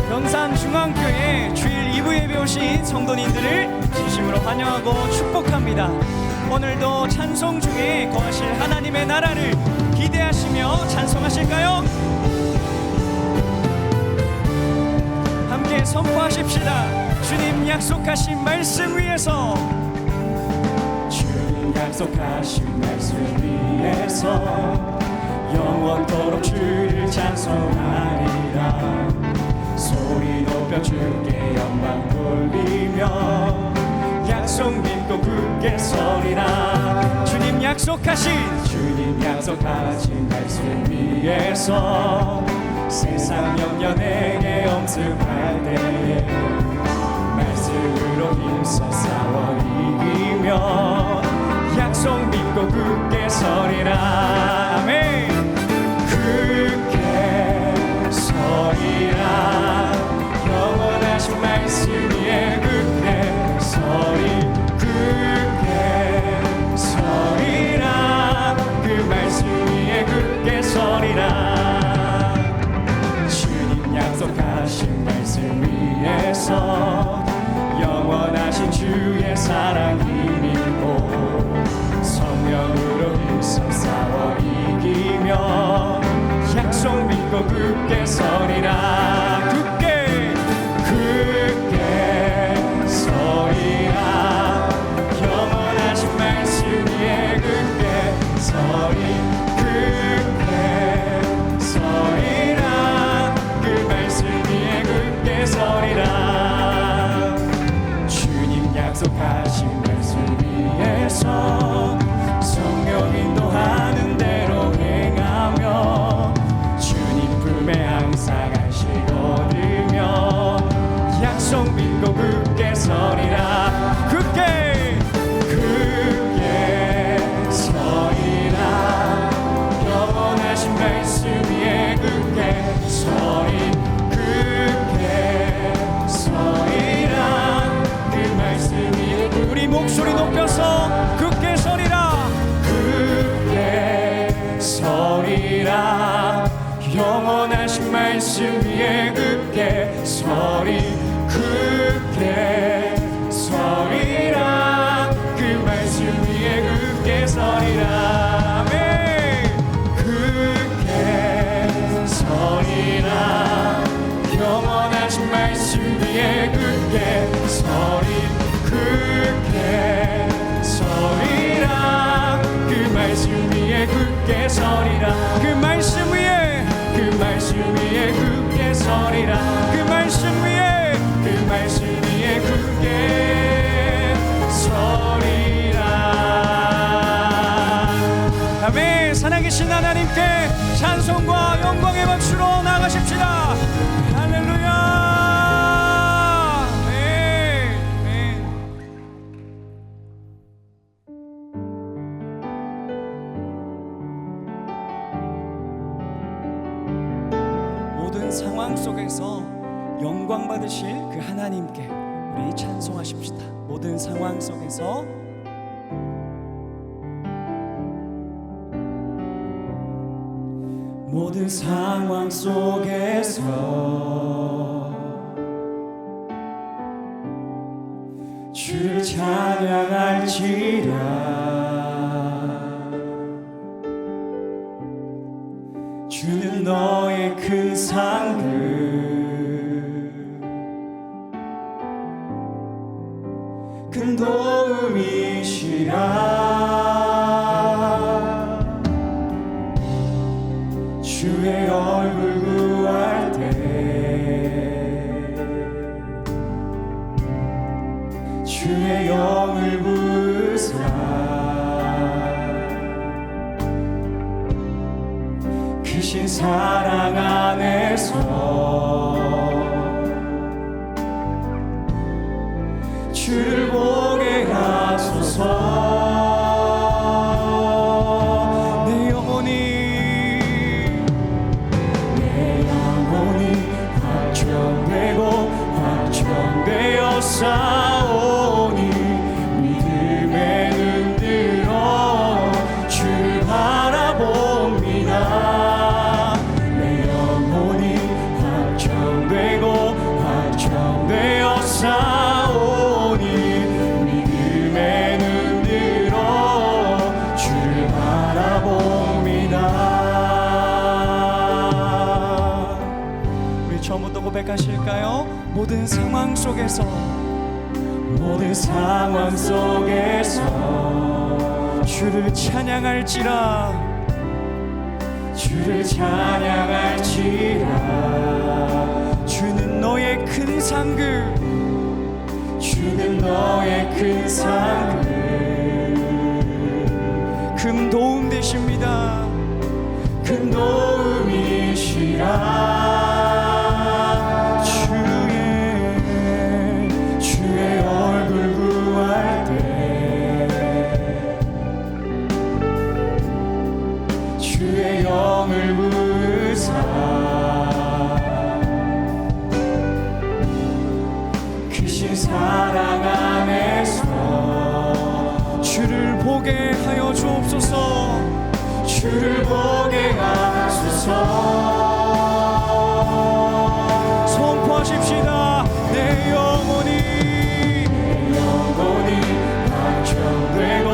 평산중앙교회 주일 2부 예배 오신 성도님들을 진심으로 환영하고 축복합니다. 오늘도 찬송 중에 거하실 하나님의 나라를 기대하시며 찬송하실까요? 함께 선포하십시다. 주님 약속하신 말씀 위에서, 주님 약속하신 말씀 위에서 영원토록 주를 찬송하리라. 소리 높여 주께 영광 돌리며 약속 믿고 굳게 서리라. 주님 약속하신 말씀 위에서 세상 영연에게 엄습할 때에 말씀으로 힘써 싸워 이기며 약속 믿고 굳게 서리라. 아멘. 굳게 서리라. 영원하신 말씀 위에 굳게 서리. 굳게 서리라. 그 말씀 위에 굳게 서리라. 주님 약속하신 말씀 위에서 영원하신 주의 사랑 힘입고 성령으로 힘써 싸워 이기며 약속 믿고 굳게 서리라. 굳게 서리라. 영원하신 말씀 위에 굳게 서리. 굳게 서리라. 그 말씀 위에 굳게 서리라. 주님 약속하신 말씀 위에서 성령 인도하는 대로 행하며 주님 품에 항상 안식 얻으며 약속 믿고 굳게 서리라. 굳게 서리라. 영원하신 말씀 위에 굳게 서리. 굳게 서리라. 그 말씀 위에 우리 목소리 높여서 굳게 서리라. 굳게 서리라. 영원하신 말씀 위에 굳게 서리. 굳게 서리라. 그 말씀 위에 굳게 서리라. 아멘. 굳게 서리라. 영원하신 말씀 위에 굳게 서리. 굳게 서리라. 그 말씀 위에 굳게 서리라. 그 말씀 위에 굳게 서리라. 그 말씀 위에 굳게 서리라. 아멘. 살아계신 하나님께 찬송과 영광의 박수로 나가십시다. 할렐루야. 아멘. 모든 상황 속에서 영광 받으실 그 하나님께 우리 찬송하십시다. 모든 상황 속에서 모든 상황 속에서 주를 찬양할지라. 주는 너의 큰 상급 큰 도움이시라. 주의 얼굴 구할 때 주의 영을 부으사 크신 사랑 안에서 주를 보게 하소서. 내 영혼이 확정되어 싸우니 믿음의 눈 들어 주를 바라봅니다. 내 영혼이 확정되고 하실까요? 모든 상황 속에서 주를 찬양할지라 주는 너의 큰 상급 큰 도움 되십니다. 큰 도움이시라. 주의 얼굴 구할 때 주의 영을 부으사 크신 사랑 안에서 주를 보게 하여 주옵소서. 주를 보게 하소서. 선포하십시다. 내 영혼이 방청되고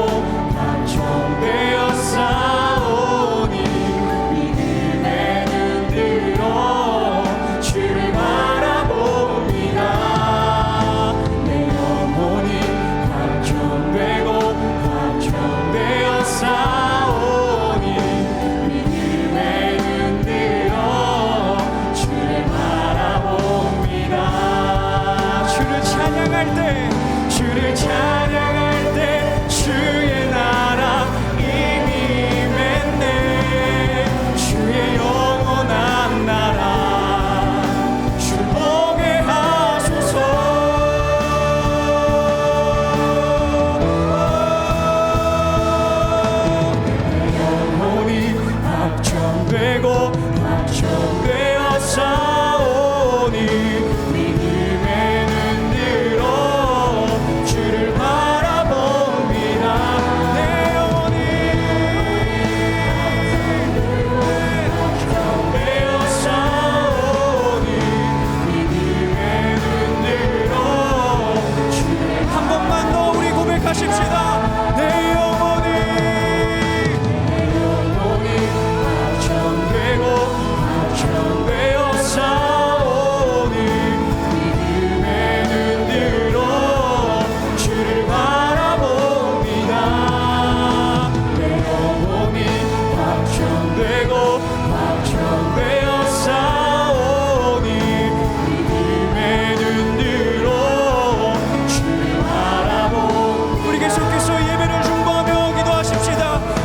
방청되어 싸우니 믿음의 눈 들어 주를 바라봅니다. 내 영혼이 방청되고 방청되어 싸우니 믿음의 눈 들어 주를 바라봅니다. 주를 찬양할 때 주의 나라 이미 맺네. 주의 영원한 나라 주 보게 하소서. 내 영혼이 확정되고 확정되어 싸우니 믿음의 눈 들어 주를 바라봅니다. 내 영혼이 확정되어 싸우니 믿음의 눈 들어 주를 한 번만 더 우리 고백하십시다. 내 영혼이 확정되고 확정되어 싸우니 믿음의 눈 들어 주를 바라봅니다. 내 영혼이 확정되고 확정되어 싸우니 믿음의 눈 들어 주를 바라봅니다. 우리 계속해서 예배를 중보하며 기도하십시다.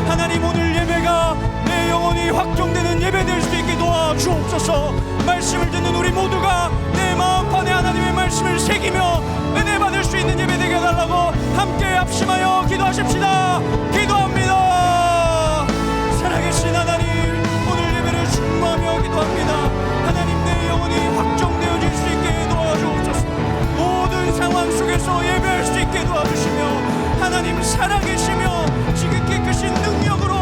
하나님, 오늘 예배가 내 영혼이 확정되는 예배 될 수 있게 도와주옵소서. 말씀을 듣는 우리 모두가 내 마음판에 하나님의 말씀을 새기며 은혜 받을 수 있는 예배 되게 해달라고 함께 합심하여 기도하십시다. 기도합니다. 살아계신 하나님, 오늘 예배를 중보하며 기도합니다. 하나님, 내 영혼이 확정되어질 수 있게 도와주옵소서. 모든 상황 속에서 예배할 수 있게 도와주시며 하나님 살아계시며 지극히 크신 능력으로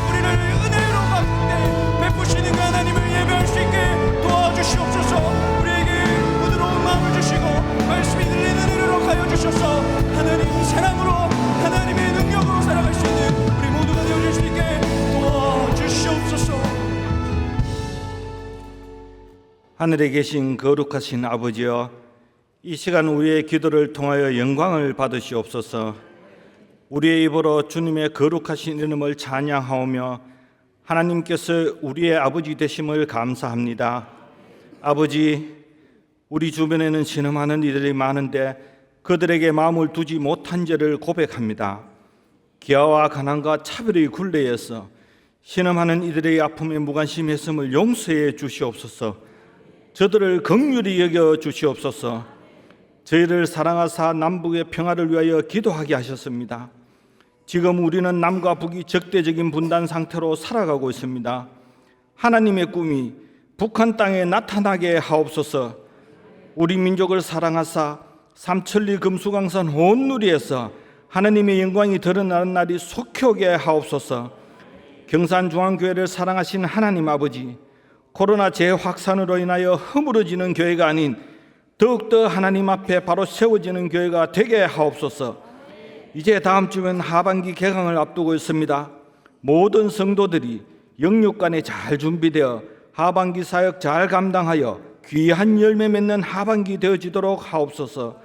우리를 은혜로 가운데 베푸시는 그 하나님을 예배할 수 있게 도와주시옵소서. 우리에게 부드러운 마음을 주시고 말씀이 들리는 은혜로 가여 주셔서 하나님 사랑으로 하나님의 능력으로 살아갈 수 있는 우리 모두가 되어질 수 있게 도와주시옵소서. 하늘에 계신 거룩하신 아버지여, 이 시간 우리의 기도를 통하여 영광을 받으시옵소서. 우리의 입으로 주님의 거룩하신 이름을 찬양하오며 하나님께서 우리의 아버지 되심을 감사합니다. 아버지, 우리 주변에는 신음하는 이들이 많은데 그들에게 마음을 두지 못한 죄를 고백합니다. 기아와 가난과 차별의 굴레에서 신음하는 이들의 아픔에 무관심했음을 용서해 주시옵소서. 저들을 긍휼히 여겨 주시옵소서. 저희를 사랑하사 남북의 평화를 위하여 기도하게 하셨습니다. 지금 우리는 남과 북이 적대적인 분단 상태로 살아가고 있습니다. 하나님의 꿈이 북한 땅에 나타나게 하옵소서. 우리 민족을 사랑하사 삼천리 금수강산 온누리에서 하나님의 영광이 드러나는 날이 속히 오게 하옵소서. 경산중앙교회를 사랑하신 하나님 아버지, 코로나 재확산으로 인하여 허물어지는 교회가 아닌 더욱더 하나님 앞에 바로 세워지는 교회가 되게 하옵소서. 이제 다음 주면 하반기 개강을 앞두고 있습니다. 모든 성도들이 영육간에 잘 준비되어 하반기 사역 잘 감당하여 귀한 열매 맺는 하반기 되어지도록 하옵소서.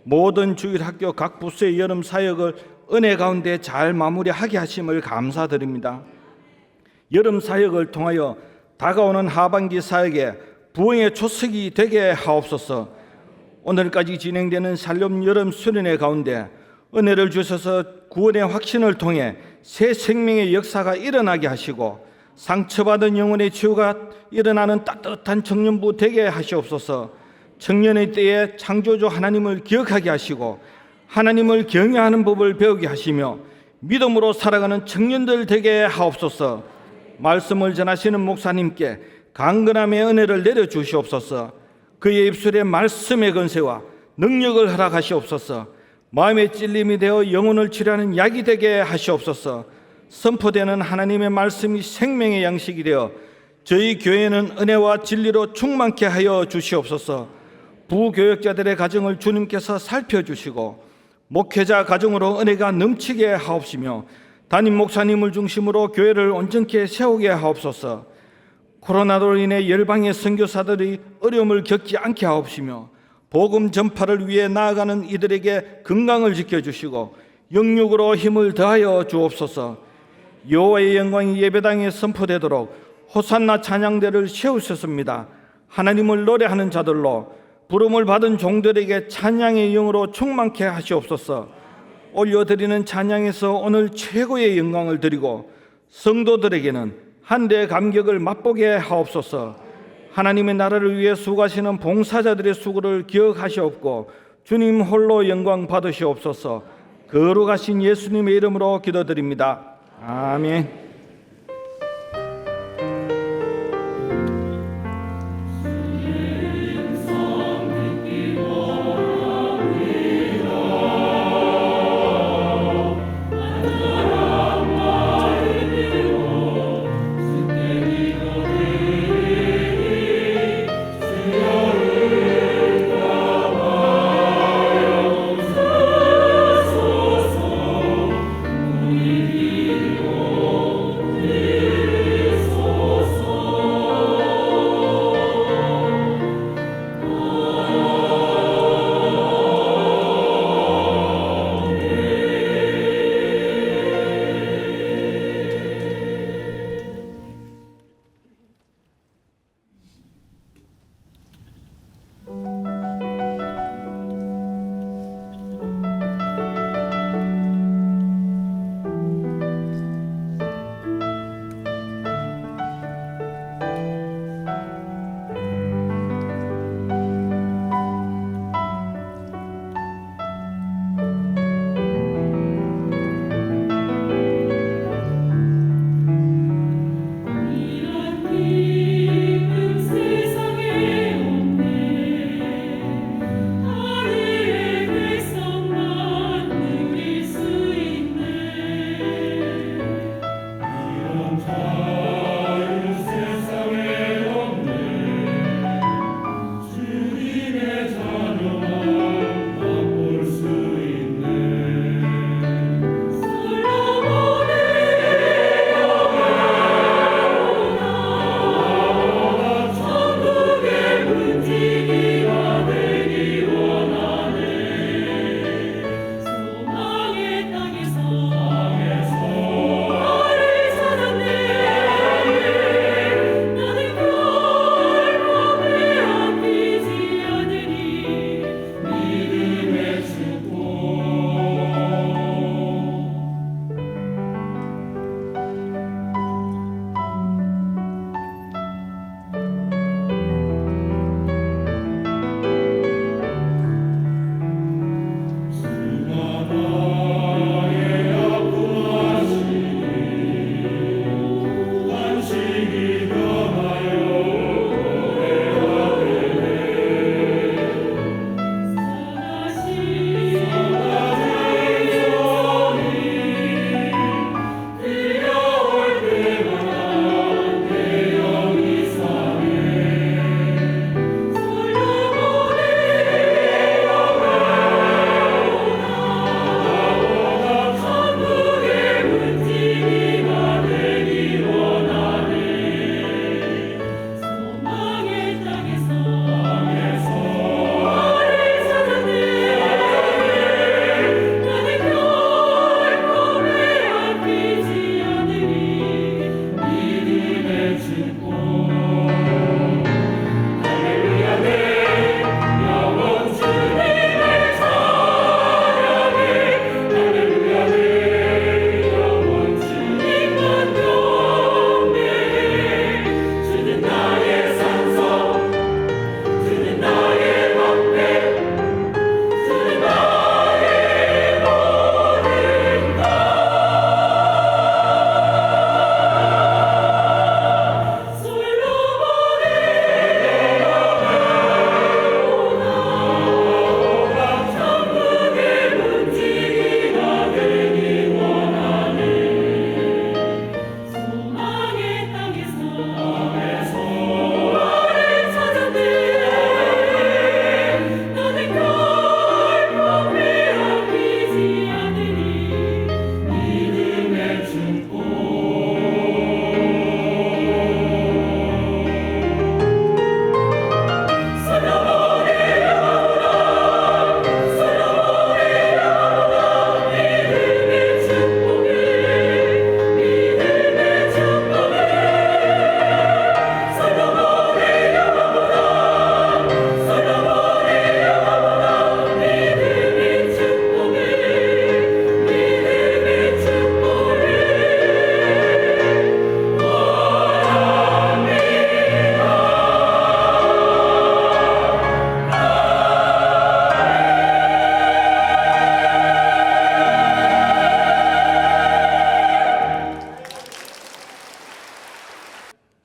모든 주일학교 각 부서의 여름 사역을 은혜 가운데 잘 마무리하게 하심을 감사드립니다. 여름 사역을 통하여 다가오는 하반기 사역에 부흥의 초석이 되게 하옵소서. 오늘까지 진행되는 살롬 여름 수련회 가운데 은혜를 주셔서 구원의 확신을 통해 새 생명의 역사가 일어나게 하시고 상처받은 영혼의 치유가 일어나는 따뜻한 청년부 되게 하시옵소서. 청년의 때에 창조주 하나님을 기억하게 하시고 하나님을 경외하는 법을 배우게 하시며 믿음으로 살아가는 청년들 되게 하옵소서. 말씀을 전하시는 목사님께 강건함의 은혜를 내려주시옵소서. 그의 입술에 말씀의 건세와 능력을 허락하시옵소서. 마음의 찔림이 되어 영혼을 치료하는 약이 되게 하시옵소서. 선포되는 하나님의 말씀이 생명의 양식이 되어 저희 교회는 은혜와 진리로 충만케 하여 주시옵소서. 부교역자들의 가정을 주님께서 살펴주시고 목회자 가정으로 은혜가 넘치게 하옵시며 담임 목사님을 중심으로 교회를 온전케 세우게 하옵소서. 코로나로 인해 열방의 선교사들이 어려움을 겪지 않게 하옵시며 복음 전파를 위해 나아가는 이들에게 건강을 지켜주시고 영육으로 힘을 더하여 주옵소서. 여호와의 영광이 예배당에 선포되도록 호산나 찬양대를 세우셨습니다. 하나님을 노래하는 자들로 부름을 받은 종들에게 찬양의 영으로 충만케 하시옵소서. 올려드리는 찬양에서 오늘 최고의 영광을 드리고 성도들에게는 한대의 감격을 맛보게 하옵소서. 하나님의 나라를 위해 수고하시는 봉사자들의 수고를 기억하시옵고 주님 홀로 영광 받으시옵소서. 거룩하신 예수님의 이름으로 기도드립니다. 아멘.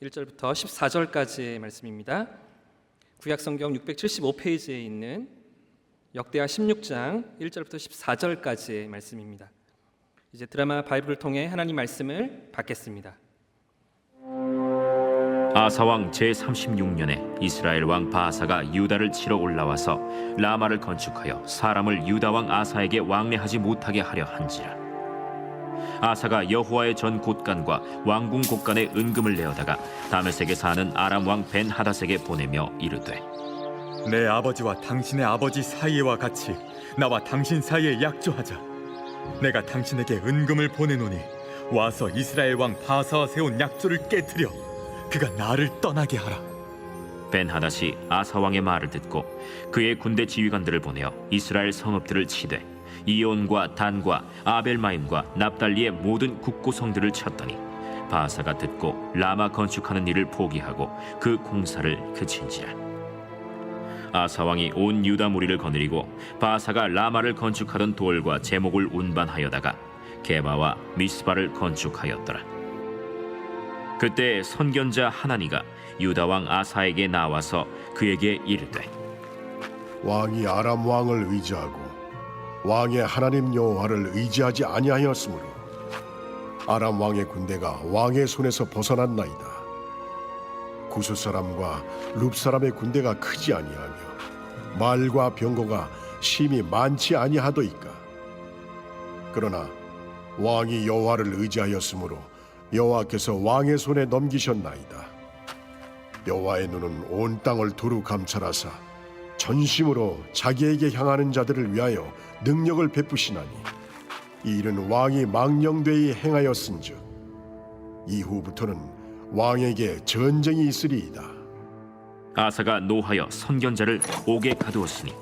1절부터 14절까지의 말씀입니다. 구약성경 675페이지에 있는 역대하 16장 1절부터 14절까지의 말씀입니다. 이제 드라마 바이블을 통해 하나님 말씀을 받겠습니다. 아사왕 제36년에 이스라엘 왕 바하사가 유다를 치러 올라와서 라마를 건축하여 사람을 유다 왕 아사에게 왕래하지 못하게 하려 한지라. 아사가 여호와의 전 곳간과 왕궁 곳간에 은금을 내어다가 다메섹에 사는 아람 왕 벤 하닷에게 보내며 이르되, 내 아버지와 당신의 아버지 사이와 같이 나와 당신 사이에 약조하자. 내가 당신에게 은금을 보내노니 와서 이스라엘 왕 바하사와 세운 약조를 깨뜨려 그가 나를 떠나게 하라. 벤 하닷이 아사 왕의 말을 듣고 그의 군대 지휘관들을 보내어 이스라엘 성읍들을 치되 이온과 단과 아벨마임과 납달리의 모든 국고성들을 쳤더니 바하사가 듣고 라마 건축하는 일을 포기하고 그 공사를 그친지라. 아사 왕이 온 유다 무리를 거느리고 바하사가 라마를 건축하던 돌과 제목을 운반하여다가 게바와 미스바를 건축하였더라. 그때 선견자 하나니가 유다 왕 아사에게 나와서 그에게 이르되, 왕이 아람 왕을 의지하고 왕의 하나님 여호와를 의지하지 아니하였으므로 아람 왕의 군대가 왕의 손에서 벗어났나이다. 구스 사람과 룹 사람의 군대가 크지 아니하며 말과 병거가 심히 많지 아니하더이까. 그러나 왕이 여호와를 의지하였으므로 여호와께서 왕의 손에 넘기셨나이다. 여호와의 눈은 온 땅을 두루 감찰하사 전심으로 자기에게 향하는 자들을 위하여 능력을 베푸시나니 이 일은 왕이 망령되이 행하였은즉 이후부터는 왕에게 전쟁이 있으리이다. 아사가 노하여 선견자를 옥에 가두었으니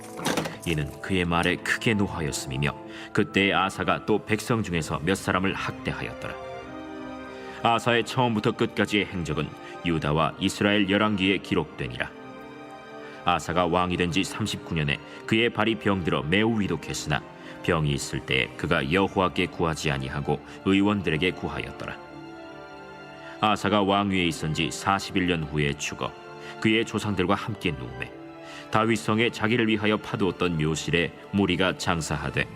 이는 그의 말에 크게 노하였음이며 그때 아사가 또 백성 중에서 몇 사람을 학대하였더라. 아사의 처음부터 끝까지의 행적은 유다와 이스라엘 열왕기에 기록되니라. 아사가 왕이 된 지 39년에 그의 발이 병들어 매우 위독했으나 병이 있을 때에 그가 여호와께 구하지 아니하고 의원들에게 구하였더라. 아사가 왕위에 있은 지 41년 후에 죽어 그의 조상들과 함께 누우매 다윗성에 자기를 위하여 파두었던 묘실에 무리가 장사하되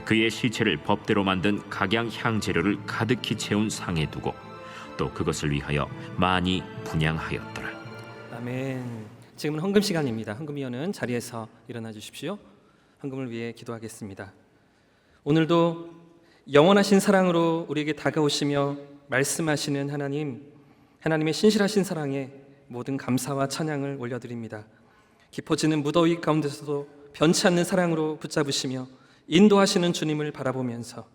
그의 시체를 법대로 만든 각양 향재료를 가득히 채운 상에 두고 또 그것을 위하여 많이 분향하였더라. 아멘. 지금은 헌금 시간입니다. 헌금위원은 자리에서 일어나 주십시오. 헌금을 위해 기도하겠습니다. 오늘도 영원하신 사랑으로 우리에게 다가오시며 말씀하시는 하나님, 하나님의 신실하신 사랑에 모든 감사와 찬양을 올려드립니다. 깊어지는 무더위 가운데서도 변치 않는 사랑으로 붙잡으시며 인도하시는 주님을 바라보면서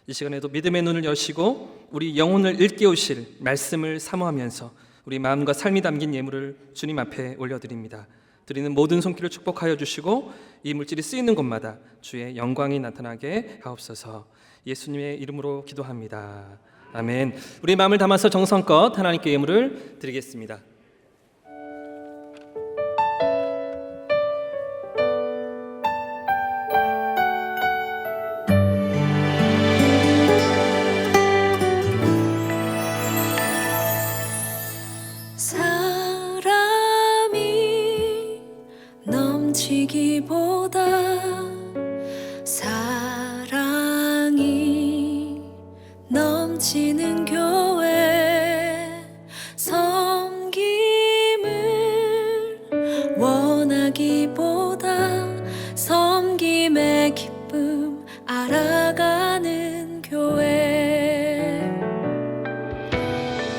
이 시간에도 믿음의 눈을 여시고 우리 영혼을 일깨우실 말씀을 사모하면서 우리 마음과 삶이 담긴 예물을 주님 앞에 올려드립니다. 드리는 모든 손길을 축복하여 주시고 이 물질이 쓰이는 곳마다 주의 영광이 나타나게 하옵소서. 예수님의 이름으로 기도합니다. 아멘. 우리 마음을 담아서 정성껏 하나님께 예물을 드리겠습니다. 사람이 넘치기보다 사랑이 넘치는 교회 섬김을 원하기보다 섬김의 기쁨 알아가는 교회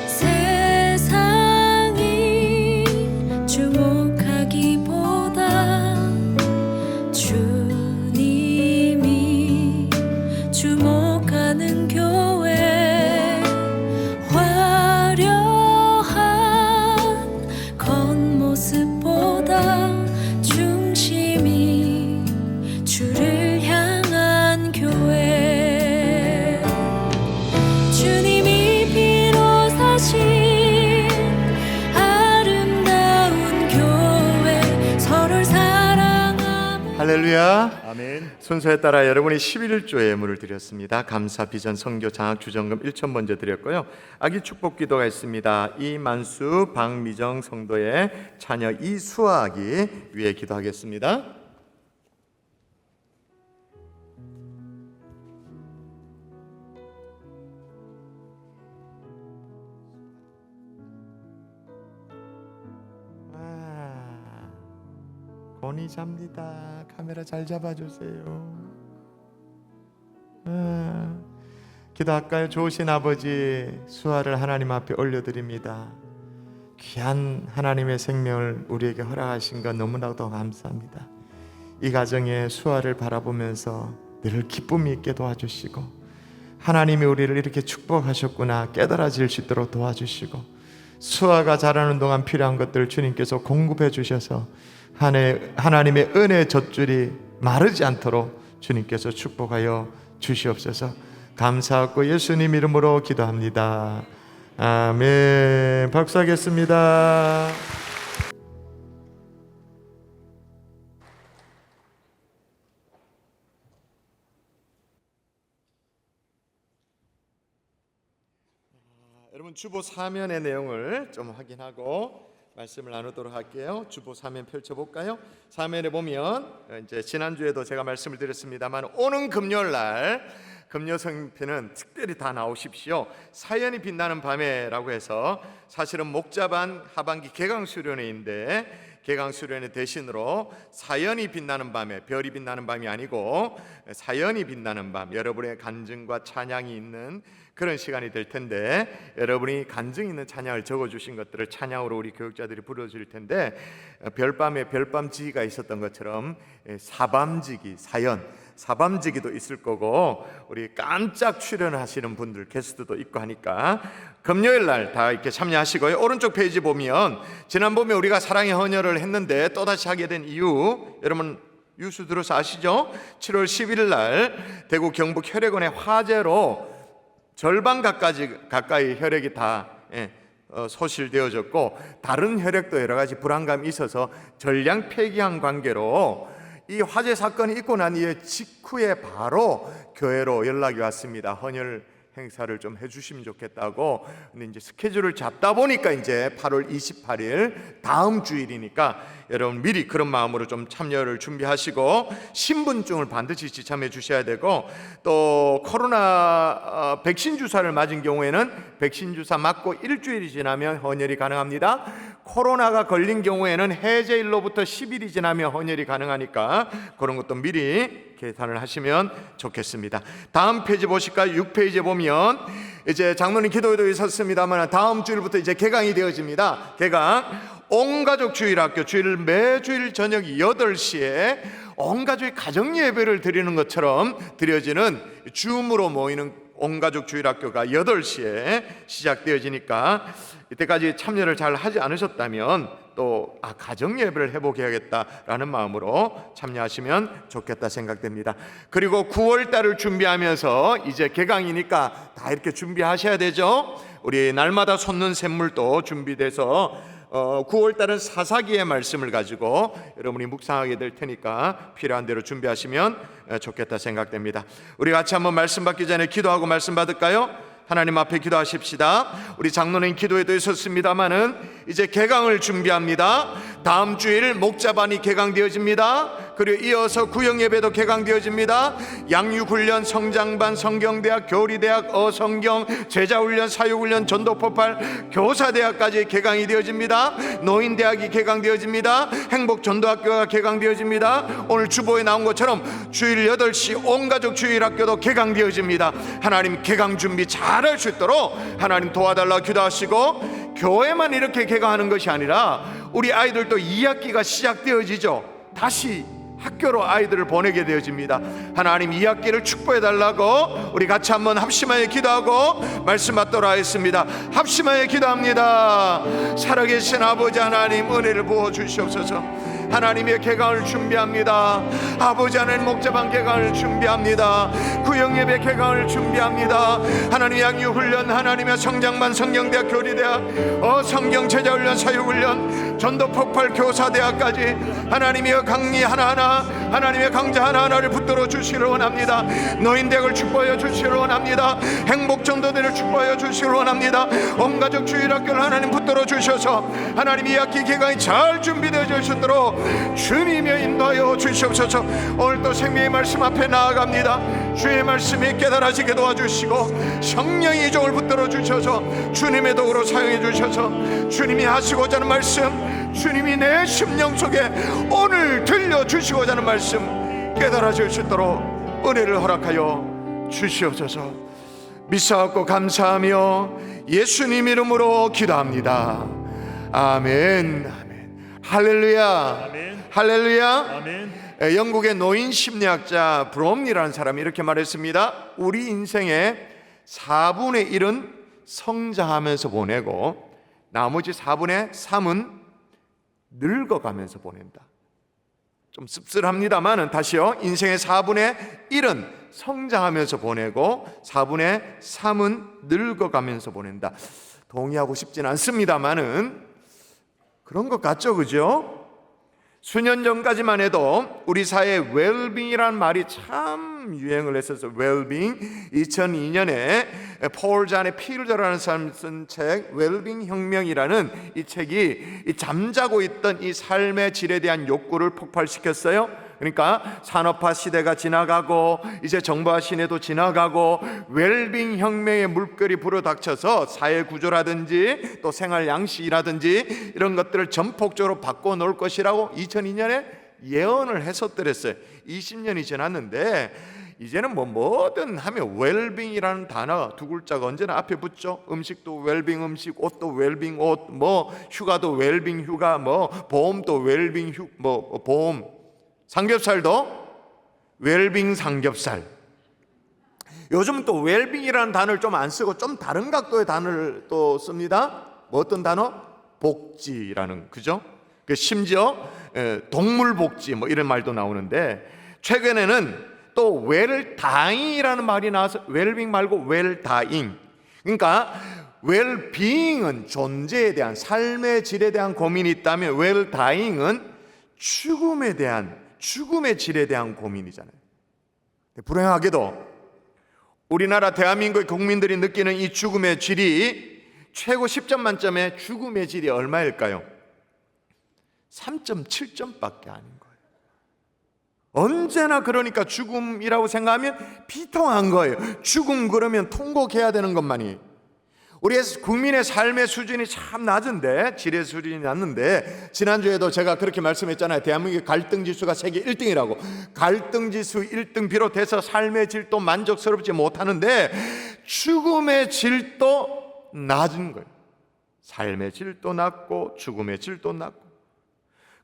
세상이 주목하기보다 주님이 주목하는 교회 화려한 겉모습보다 중 할렐루야. 아멘. 순서에 따라 여러분이 11조 예물을 드렸습니다. 감사, 비전, 선교, 장학, 주정금 1천 먼저 드렸고요. 아기 축복 기도가 있습니다. 이만수, 박미정 성도의 자녀 이수아기 위해 기도하겠습니다. 본이 잡니다. 카메라 잘 잡아주세요. 기도할까요? 좋으신 아버지, 수아를 하나님 앞에 올려드립니다. 귀한 하나님의 생명을 우리에게 허락하신 것 너무나도 감사합니다. 이 가정에 수아를 바라보면서 늘 기쁨이 있게 도와주시고, 하나님이 우리를 이렇게 축복하셨구나 깨달아질 수 있도록 도와주시고, 수아가 자라는 동안 필요한 것들 주님께서 공급해 주셔서 하나님의 은혜의 젖줄이 마르지 않도록 주님께서 축복하여 주시옵소서. 감사하고 예수님 이름으로 기도합니다. 아멘. 박수하겠습니다. 여러분, 주보 사면의 내용을 좀 확인하고 말씀을 나누도록 할게요. 주보 사면 펼쳐볼까요? 사면에 보면 이제 지난주에도 제가 말씀을 드렸습니다만, 오는 금요일 날 금요 성편은 특별히 다 나오십시오. 사연이 빛나는 밤에라고 해서 사실은 목자반 하반기 개강 수련회인데, 개강 수련회 대신으로 사연이 빛나는 밤에, 별이 빛나는 밤이 아니고 사연이 빛나는 밤, 여러분의 간증과 찬양이 있는 그런 시간이 될 텐데, 여러분이 간증 있는 찬양을 적어주신 것들을 찬양으로 우리 교육자들이 불러줄 텐데, 별밤에 별밤지기가 있었던 것처럼 사밤지기, 사밤지기도 있을 거고, 우리 깜짝 출연하시는 분들 게스트도 있고 하니까 금요일 날 다 이렇게 참여하시고요. 오른쪽 페이지 보면 지난번에 우리가 사랑의 헌혈을 했는데 또다시 하게 된 이유, 여러분 뉴스 들어서 아시죠? 7월 11일 날 대구 경북 혈액원의 화재로 절반 가까이 혈액이 다 소실되어졌고, 다른 혈액도 여러 가지 불안감이 있어서 전량 폐기한 관계로 이 화재 사건이 있고 난 이후에 직후에 바로 교회로 연락이 왔습니다. 헌혈 행사를 좀 해주시면 좋겠다고. 근데 이제 스케줄을 잡다 보니까 이제 8월 28일 다음 주일이니까 여러분 미리 그런 마음으로 좀 참여를 준비하시고, 신분증을 반드시 지참해 주셔야 되고, 또 코로나 백신 주사를 맞은 경우에는 백신 주사 맞고 일주일이 지나면 헌혈이 가능합니다. 코로나가 걸린 경우에는 해제일로부터 10일이 지나면 헌혈이 가능하니까 그런 것도 미리 계산을 하시면 좋겠습니다. 다음 페이지 보실까요? 6페이지에 보면 이제 장로님 기도회도 있었습니다만 다음 주일부터 이제 개강이 되어집니다. 개강. 온가족 주일학교, 매주일 저녁 8시에 온가족이 가정예배를 드리는 것처럼 드려지는 줌으로 모이는 온가족 주일학교가 8시에 시작되어지니까, 이때까지 참여를 잘 하지 않으셨다면 또 가정예배를 해보게야겠다라는 마음으로 참여하시면 좋겠다 생각됩니다. 그리고 9월달을 준비하면서 이제 개강이니까 다 이렇게 준비하셔야 되죠. 우리 날마다 솟는 샘물도 준비돼서 9월달은 사사기의 말씀을 가지고 여러분이 묵상하게 될 테니까 필요한 대로 준비하시면 좋겠다 생각됩니다. 우리 같이 한번 말씀 받기 전에 기도하고 말씀 받을까요? 하나님 앞에 기도하십시다. 우리 장로님 기도회도 있었습니다마는 이제 개강을 준비합니다. 다음 주일 목자반이 개강되어집니다. 그리고 이어서 구역예배도 개강되어집니다. 양육훈련, 성장반, 성경대학, 교리대학, 어성경, 제자훈련, 사육훈련, 전도폭발, 교사대학까지 개강이 되어집니다. 노인대학이 개강되어집니다. 행복전도학교가 개강되어집니다. 오늘 주보에 나온 것처럼 주일 8시 온가족 주일학교도 개강되어집니다. 하나님 개강 준비 잘할 수 있도록 하나님 도와달라 기도하시고, 교회만 이렇게 개강하는 것이 아니라 우리 아이들도 2학기가 시작되어지죠. 다시 학교로 아이들을 보내게 되어집니다. 하나님 2학기를 축복해 달라고 우리 같이 한번 합심하여 기도하고 말씀 받도록 하겠습니다. 합심하여 기도합니다. 살아계신 아버지 하나님, 은혜를 부어 주시옵소서. 하나님의 개강을 준비합니다. 아버지 하나님 목자반 개강을 준비합니다. 구역예배 개강을 준비합니다. 하나님 양육훈련, 하나님의 성장반 성경대학 교리대학, 성경제자훈련, 사육훈련, 전도폭발 교사대학까지 하나님의 강의 하나하나, 하나님의 강좌 하나하나를 붙들어 주시기를 원합니다. 노인대학을 축복하여 주시기를 원합니다. 행복전도대를 축복하여 주시기를 원합니다. 온가족 주일학교를 하나님 붙들어 주셔서 하나님 이 학기 개강이 잘 준비되어 주시도록 주님의 인도하여 주시옵소서. 오늘 또 생명의 말씀 앞에 나아갑니다. 주의 말씀이 깨달아지게 도와주시고 성령의 종을 붙들어 주셔서 주님의 도구로 사용해 주셔서 주님이 하시고자 하는 말씀, 주님이 내 심령 속에 오늘 들려주시고자 하는 말씀 깨달아질 수 있도록 은혜를 허락하여 주시옵소서. 믿사옵고 감사하며 예수님 이름으로 기도합니다. 아멘. 아멘. 할렐루야. 아멘. 할렐루야. 아멘. 영국의 노인 심리학자 브롬리라는 사람이 이렇게 말했습니다. 우리 인생의 4분의 1은 성장하면서 보내고 나머지 4분의 3은 늙어가면서 보낸다. 좀 씁쓸합니다만은 다시요. 인생의 4분의 1은 성장하면서 보내고 4분의 3은 늙어가면서 보낸다. 동의하고 싶진 않습니다만은 그런 것 같죠, 그죠? 수년 전까지만 해도 우리 사회에 웰빙이라는 말이 참 유행을 했었어요. 웰빙. 2002년에 폴 잔의 필저라는 사람이 쓴 책 웰빙 혁명이라는 이 책이 이 잠자고 있던 이 삶의 질에 대한 욕구를 폭발시켰어요. 그러니까 산업화 시대가 지나가고 이제 정보화 시대도 지나가고 웰빙 혁명의 물결이 불어닥쳐서 사회 구조라든지 또 생활 양식이라든지 이런 것들을 전폭적으로 바꿔놓을 것이라고 2002년에 예언을 했었더랬어요. 20년이 지났는데 이제는 뭐든 하면 웰빙이라는 단어 두 글자가 언제나 앞에 붙죠. 음식도 웰빙 음식, 옷도 웰빙 옷, 뭐 휴가도 웰빙 휴가, 뭐 보험도 웰빙 보험, 삼겹살도 웰빙 삼겹살. 요즘 또 웰빙이라는 단어를 좀 안 쓰고 좀 다른 각도의 단어를 또 씁니다. 뭐 어떤 단어? 복지라는, 그죠? 심지어 동물 복지 뭐 이런 말도 나오는데 최근에는 또 웰다잉이라는 말이 나와서 웰빙 말고 웰다잉. 그러니까 웰비잉은 존재에 대한 삶의 질에 대한 고민이 있다면 웰다잉은 죽음의 질에 대한 고민이잖아요. 불행하게도 우리나라 대한민국의 국민들이 느끼는 이 죽음의 질이 최고 10점 만점에 죽음의 질이 얼마일까요? 3.7점밖에 아닌 거예요. 언제나 그러니까 죽음이라고 생각하면 비통한 거예요. 죽음 그러면 통곡해야 되는 것만이. 우리의 국민의 삶의 수준이 참 낮은데, 질의 수준이 낮는데, 지난주에도 제가 그렇게 말씀했잖아요. 대한민국의 갈등지수가 세계 1등이라고. 갈등지수 1등 비롯해서 삶의 질도 만족스럽지 못하는데 죽음의 질도 낮은 거예요. 삶의 질도 낮고 죽음의 질도 낮고.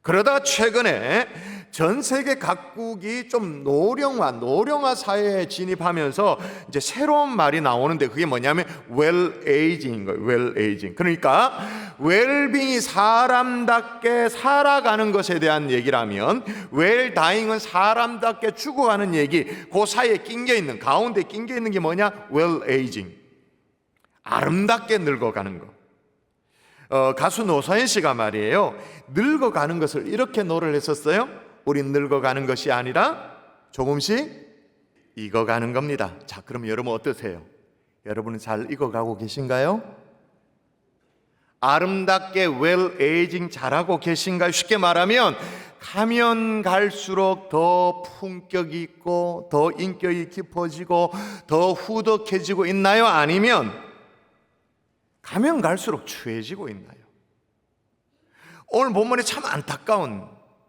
그러다 최근에 전 세계 각국이 좀 노령화 사회에 진입하면서 이제 새로운 말이 나오는데 그게 뭐냐면 웰에이징인 거예요. 웰에이징. 그러니까 웰빙이 사람답게 살아가는 것에 대한 얘기라면 웰다잉은 사람답게 죽어가는 얘기. 그 사이에 가운데 낑겨 있는 게 뭐냐? 웰에이징. 아름답게 늙어가는 거. 가수 노사연 씨가 말이에요, 늙어가는 것을 이렇게 노래를 했었어요. 우린 늙어가는 것이 아니라 조금씩 익어가는 겁니다. 자, 그럼 여러분 어떠세요? 여러분은 잘 익어가고 계신가요? 아름답게 웰에이징 잘하고 계신가요? 쉽게 말하면 가면 갈수록 더 품격이 있고 더 인격이 깊어지고 더 후덕해지고 있나요? 아니면 가면 갈수록 추해지고 있나요? 오늘 본문에 참 안타까운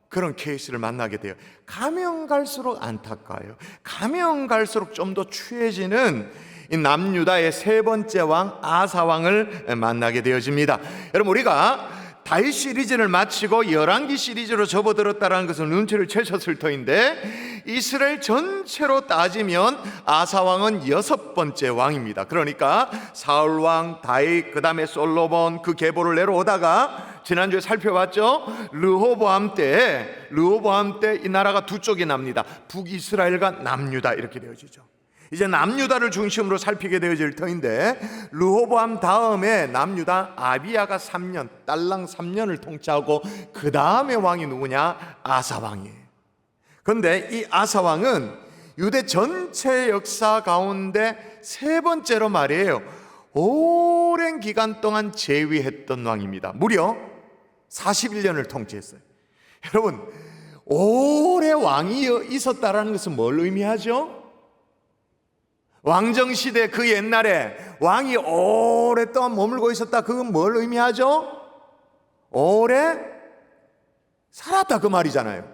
그런 케이스를 만나게 돼요. 가면 갈수록 안타까워요. 가면 갈수록 좀 더 추해지는 이 남유다의 세 번째 왕 아사 왕을 만나게 되어집니다. 여러분, 우리가 다윗 시리즈를 마치고 열왕기 시리즈로 접어들었다는 것을 눈치를 채셨을 터인데, 이스라엘 전체로 따지면 아사 왕은 6번째 왕입니다. 그러니까 사울 왕, 다윗, 그 다음에 솔로몬, 그 계보를 내려오다가 지난주에 살펴봤죠. 르호보암 때 이 나라가 두 쪽이 납니다. 북이스라엘과 남유다 이렇게 되어지죠. 이제 남유다를 중심으로 살피게 되어질 터인데, 르호보암 다음에 남유다 아비야가 3년, 딸랑 3년을 통치하고 그 다음에 왕이 누구냐? 아사 왕이에요. 그런데 이 아사 왕은 유대 전체 역사 가운데 세 번째로 말이에요, 오랜 기간 동안 재위했던 왕입니다. 무려 41년을 통치했어요. 여러분, 오래 왕이 있었다라는 것은 뭘 의미하죠? 왕정시대 그 옛날에 왕이 오랫동안 머물고 있었다, 그건 뭘 의미하죠? 오래 살았다 그 말이잖아요.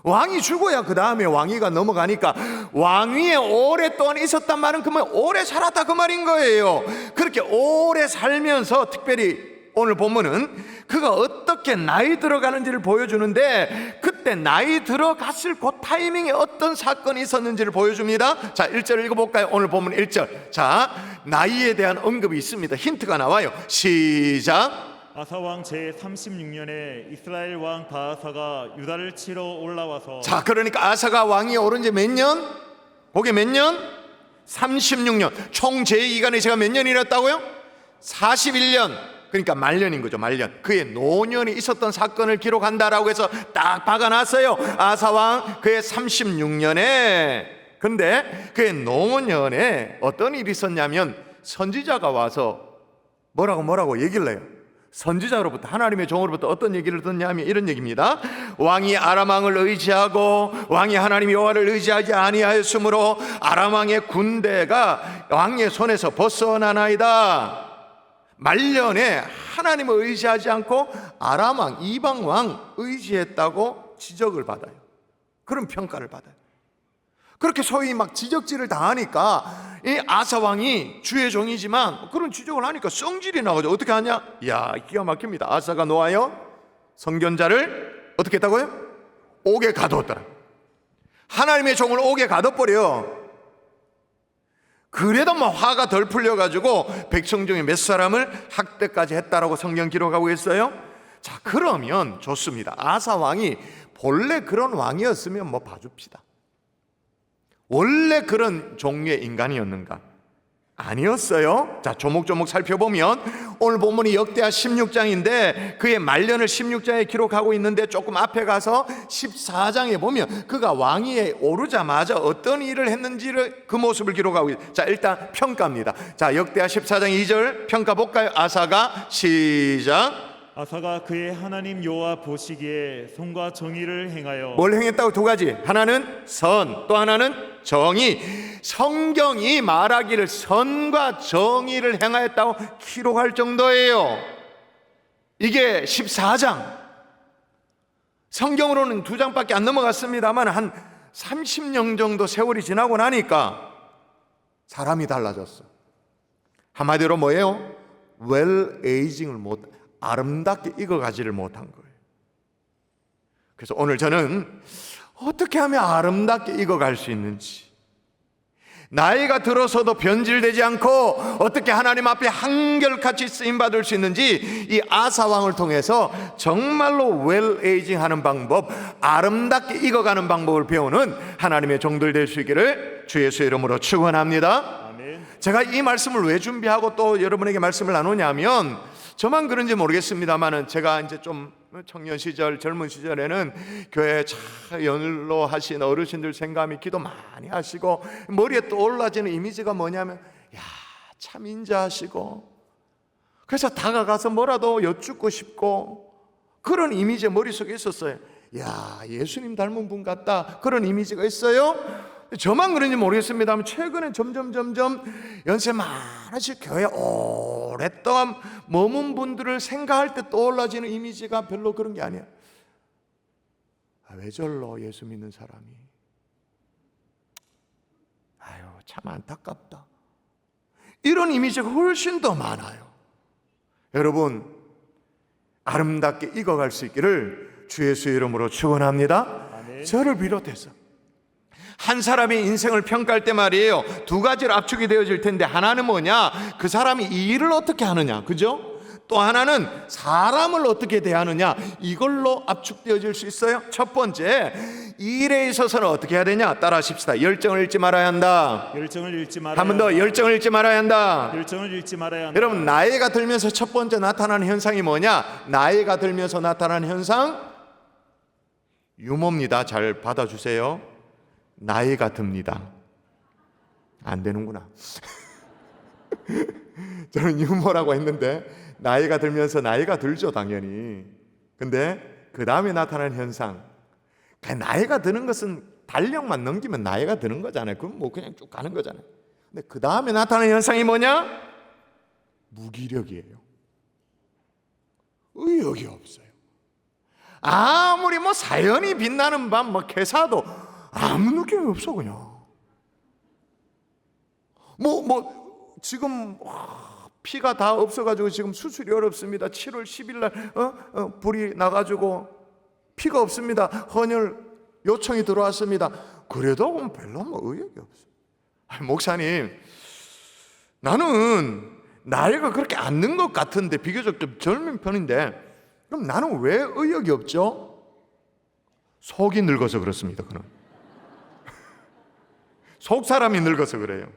왕이 죽어야 그 다음에 왕위가 넘어가니까 왕위에 오랫동안 있었단 말은 그러면 오래 살았다 그 말인 거예요. 그렇게 오래 살면서, 특별히 오늘 본문은 그가 어떻게 나이 들어가는지를 보여주는데, 그때 나이 들어갔을 그 타이밍에 어떤 사건이 있었는지를 보여줍니다. 자, 1절을 읽어볼까요? 오늘 본문 1절. 자, 나이에 대한 언급이 있습니다. 힌트가 나와요. 시작. 아사왕 제36년에 이스라엘 왕 바하사가 유다를 치러 올라와서. 자, 그러니까 아사가 왕이 오른 지 몇 년? 그게 몇 년? 36년. 총 제2기간이 제가 몇 년이랬다고요? 41년. 그러니까 말년인 거죠, 말년. 그의 노년이 있었던 사건을 기록한다라고 해서 딱 박아놨어요. 아사왕 그의 36년에. 근데 그의 노년에 어떤 일이 있었냐면, 선지자가 와서 뭐라고 얘기를 해요. 선지자로부터, 하나님의 종으로부터 어떤 얘기를 듣냐면 이런 얘기입니다. 왕이 아람 왕을 의지하고 왕이 하나님 여호와를 의지하지 아니하였으므로 아람 왕의 군대가 왕의 손에서 벗어나나이다. 말년에 하나님을 의지하지 않고 아람 왕, 이방 왕 의지했다고 지적을 받아요. 그런 평가를 받아요. 그렇게 소위 막 지적질을 당하니까 이 아사 왕이 주의 종이지만 그런 지적을 하니까 성질이 나오죠. 어떻게 하냐? 이야, 기가 막힙니다. 아사가 노하여 선견자를 어떻게 했다고요? 옥에 가두었더라. 하나님의 종을 옥에 가둬버려. 그래도 뭐 화가 덜 풀려가지고 백성 중에 몇 사람을 학대까지 했다라고 성경 기록하고 있어요. 자, 그러면 좋습니다. 아사 왕이 본래 그런 왕이었으면 뭐 봐줍시다. 원래 그런 종류의 인간이었는가? 아니었어요. 자, 조목조목 살펴보면 오늘 본문이 역대하 16장인데 그의 말년을 16장에 기록하고 있는데, 조금 앞에 가서 14장에 보면 그가 왕위에 오르자마자 어떤 일을 했는지를, 그 모습을 기록하고 있어요. 자, 일단 평가입니다. 자, 역대하 14장 2절 평가 볼까요? 아사가 시작. 아사가 그의 하나님 여호와 보시기에 선과 정의를 행하여. 뭘 행했다고? 두 가지. 하나는 선, 또 하나는 정의. 성경이 말하기를 선과 정의를 행하였다고 기록할 정도예요. 이게 14장. 성경으로는 2장밖에 안 넘어갔습니다만 한 30년 정도 세월이 지나고 나니까 사람이 달라졌어. 한마디로 뭐예요? 웰에이징을 못, 아름답게 익어가지를 못한 거예요. 그래서 오늘 저는 어떻게 하면 아름답게 익어갈 수 있는지, 나이가 들어서도 변질되지 않고 어떻게 하나님 앞에 한결같이 쓰임받을 수 있는지, 이 아사 왕을 통해서 정말로 웰에이징 하는 방법, 아름답게 익어가는 방법을 배우는 하나님의 종들 될 수 있기를 주 예수의 이름으로 축원합니다. 아멘. 제가 이 말씀을 왜 준비하고 또 여러분에게 말씀을 나누냐면, 저만 그런지 모르겠습니다만은 제가 이제 좀 청년 시절, 젊은 시절에는 교회 참 연로하신 어르신들 생감이 기도 많이 하시고 머리에 떠올라지는 이미지가 뭐냐면, 야, 참 인자하시고, 그래서 다가가서 뭐라도 여쭙고 싶고, 그런 이미지 머릿속에 있었어요. 야, 예수님 닮은 분 같다, 그런 이미지가 있어요. 저만 그런지 모르겠습니다만 최근에 점점 연세 많으신 교회 오랫동안 머문 분들을 생각할 때 떠올라지는 이미지가 별로 그런 게 아니야. 왜 절로 예수 믿는 사람이? 아유, 참 안타깝다. 이런 이미지가 훨씬 더 많아요. 여러분, 아름답게 익어갈 수 있기를 주 예수의 이름으로 축원합니다. 저를 비롯해서 한 사람의 인생을 평가할 때 말이에요, 두 가지로 압축이 되어질 텐데, 하나는 뭐냐? 그 사람이 이 일을 어떻게 하느냐, 그죠? 또 하나는 사람을 어떻게 대하느냐, 이걸로 압축되어질 수 있어요. 첫 번째, 이 일에 있어서는 어떻게 해야 되냐? 따라 하십시다. 열정을 잃지 말아야 한다. 열정을 잃지 말아야 한 번 더, 열정을 잃지 말아야 한다. 열정을 잃지 말아야 한다. 여러분, 나이가 들면서 첫 번째 나타나는 현상이 뭐냐? 나이가 들면서 나타나는 현상, 유머입니다. 잘 받아주세요. 나이가 듭니다. 안 되는구나. 저는 유머라고 했는데 나이가 들면서 나이가 들죠, 당연히. 근데 그 다음에 나타나는 현상, 나이가 드는 것은 달력만 넘기면 나이가 드는 거잖아요. 그럼 뭐 그냥 쭉 가는 거잖아요. 근데 그 다음에 나타나는 현상이 뭐냐? 무기력이에요. 의욕이 없어요. 아무리 뭐 사연이 빛나는 밤 뭐 개사도 아무 느낌이 없어. 그냥 지금 피가 다 없어가지고 지금 수술이 어렵습니다. 7월 10일 날 불이 나가지고 피가 없습니다. 헌혈 요청이 들어왔습니다. 그래도 별로 뭐 의욕이 없어요. 목사님, 나는 나이가 그렇게 안 든 것 같은데, 비교적 좀 젊은 편인데, 그럼 나는 왜 의욕이 없죠? 속이 늙어서 그렇습니다. 그는 속 사람이 늙어서 그래요.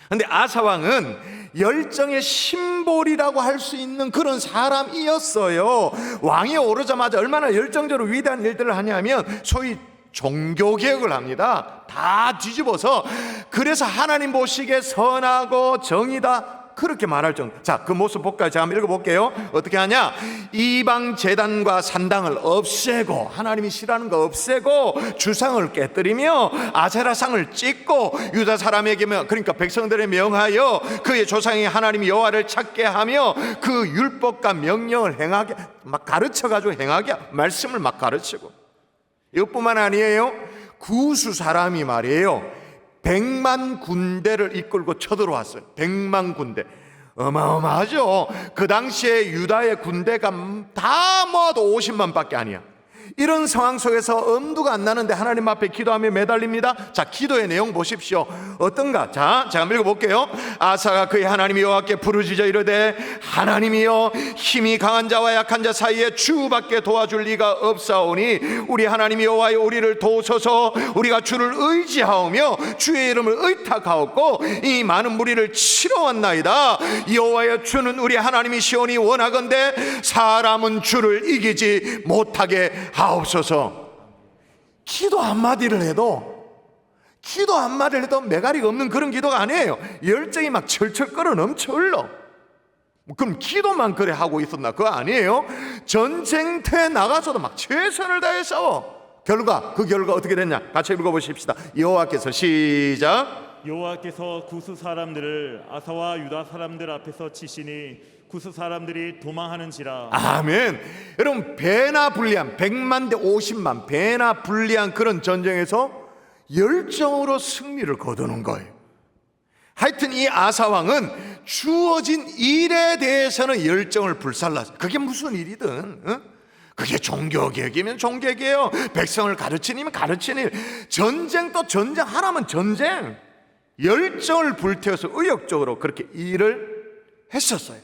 근데 아사왕은 열정의 심볼이라고 할 수 있는 그런 사람이었어요. 왕이 오르자마자 얼마나 열정적으로 위대한 일들을 하냐면 소위 종교개혁을 합니다. 다 뒤집어서. 그래서 하나님 보시기에 선하고 정의다, 그렇게 말할 정도. 자, 그 모습 볼까요? 제가 한번 읽어볼게요. 어떻게 하냐? 이방 제단과 산당을 없애고, 하나님이 싫어하는 거 없애고, 주상을 깨뜨리며 아세라상을 찍고, 유다 사람에게, 그러니까 백성들에 명하여 그의 조상이 하나님 여호와를 찾게 하며 그 율법과 명령을 행하게, 막 가르쳐가지고 행하게, 말씀을 막 가르치고. 이것뿐만 아니에요. 구수 사람이 말이에요, 100만 군대를 이끌고 쳐들어왔어요. 100만 군대. 어마어마하죠. 그 당시에 유다의 군대가 다 모아도 50만 밖에 아니야. 이런 상황 속에서 엄두가 안 나는데 하나님 앞에 기도하며 매달립니다. 자, 기도의 내용 보십시오. 어떤가? 자, 제가 한번 읽어볼게요. 아사가 그의 하나님 여호와께 부르짖어 이르되, 하나님이여, 힘이 강한 자와 약한 자 사이에 주밖에 도와줄 리가 없사오니 우리 하나님 여호와여, 우리를 도우소서. 우리가 주를 의지하오며 주의 이름을 의탁하옵고 이 많은 무리를 치러 왔나이다. 여호와여, 주는 우리 하나님이시오니 원하건대 사람은 주를 이기지 못하게 하옵소서. 기도 한마디를 해도 매가리가 없는 그런 기도가 아니에요. 열정이 막 철철 끓어 넘쳐 흘러. 그럼 기도만 그래 하고 있었나? 그거 아니에요. 전쟁터에 나가서도 막 최선을 다해 싸워. 그 결과 어떻게 됐냐? 같이 읽어보십시다. 여호와께서, 시작. 여호와께서 구스 사람들을 아사와 유다 사람들 앞에서 치시니 구스 사람들이 도망하는지라. 아멘. 여러분, 배나 불리한 100만 대 50만, 배나 불리한 그런 전쟁에서 열정으로 승리를 거두는 거예요. 하여튼 이 아사왕은 주어진 일에 대해서는 열정을 불살랐어요. 그게 무슨 일이든, 그게 종교개혁이면 종교개혁, 백성을 가르치면 가르치는 일, 전쟁도 전쟁, 하나면 전쟁. 열정을 불태워서 의욕적으로 그렇게 일을 했었어요.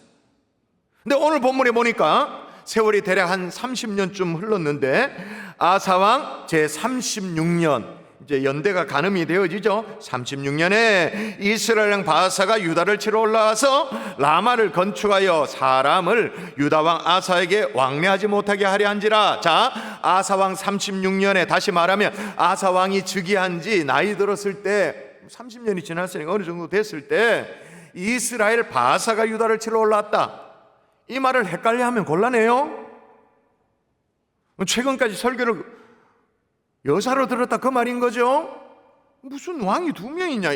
근데 오늘 본문에 보니까 세월이 대략 한 30년쯤 흘렀는데, 아사왕 제36년, 이제 연대가 가늠이 되어지죠. 36년에 이스라엘 왕 바사가 유다를 치러 올라와서 라마를 건축하여 사람을 유다 왕 아사에게 왕래하지 못하게 하려 한지라. 자, 아사왕 36년에, 다시 말하면 아사왕이 즉위한 지 나이 들었을 때 30년이 지났으니까 어느 정도 됐을 때 이스라엘 바사가 유다를 치러 올라왔다. 이 말을 헷갈려하면 곤란해요. 최근까지 설교를 여사로 들었다, 그 말인 거죠. 무슨 왕이 두 명이냐.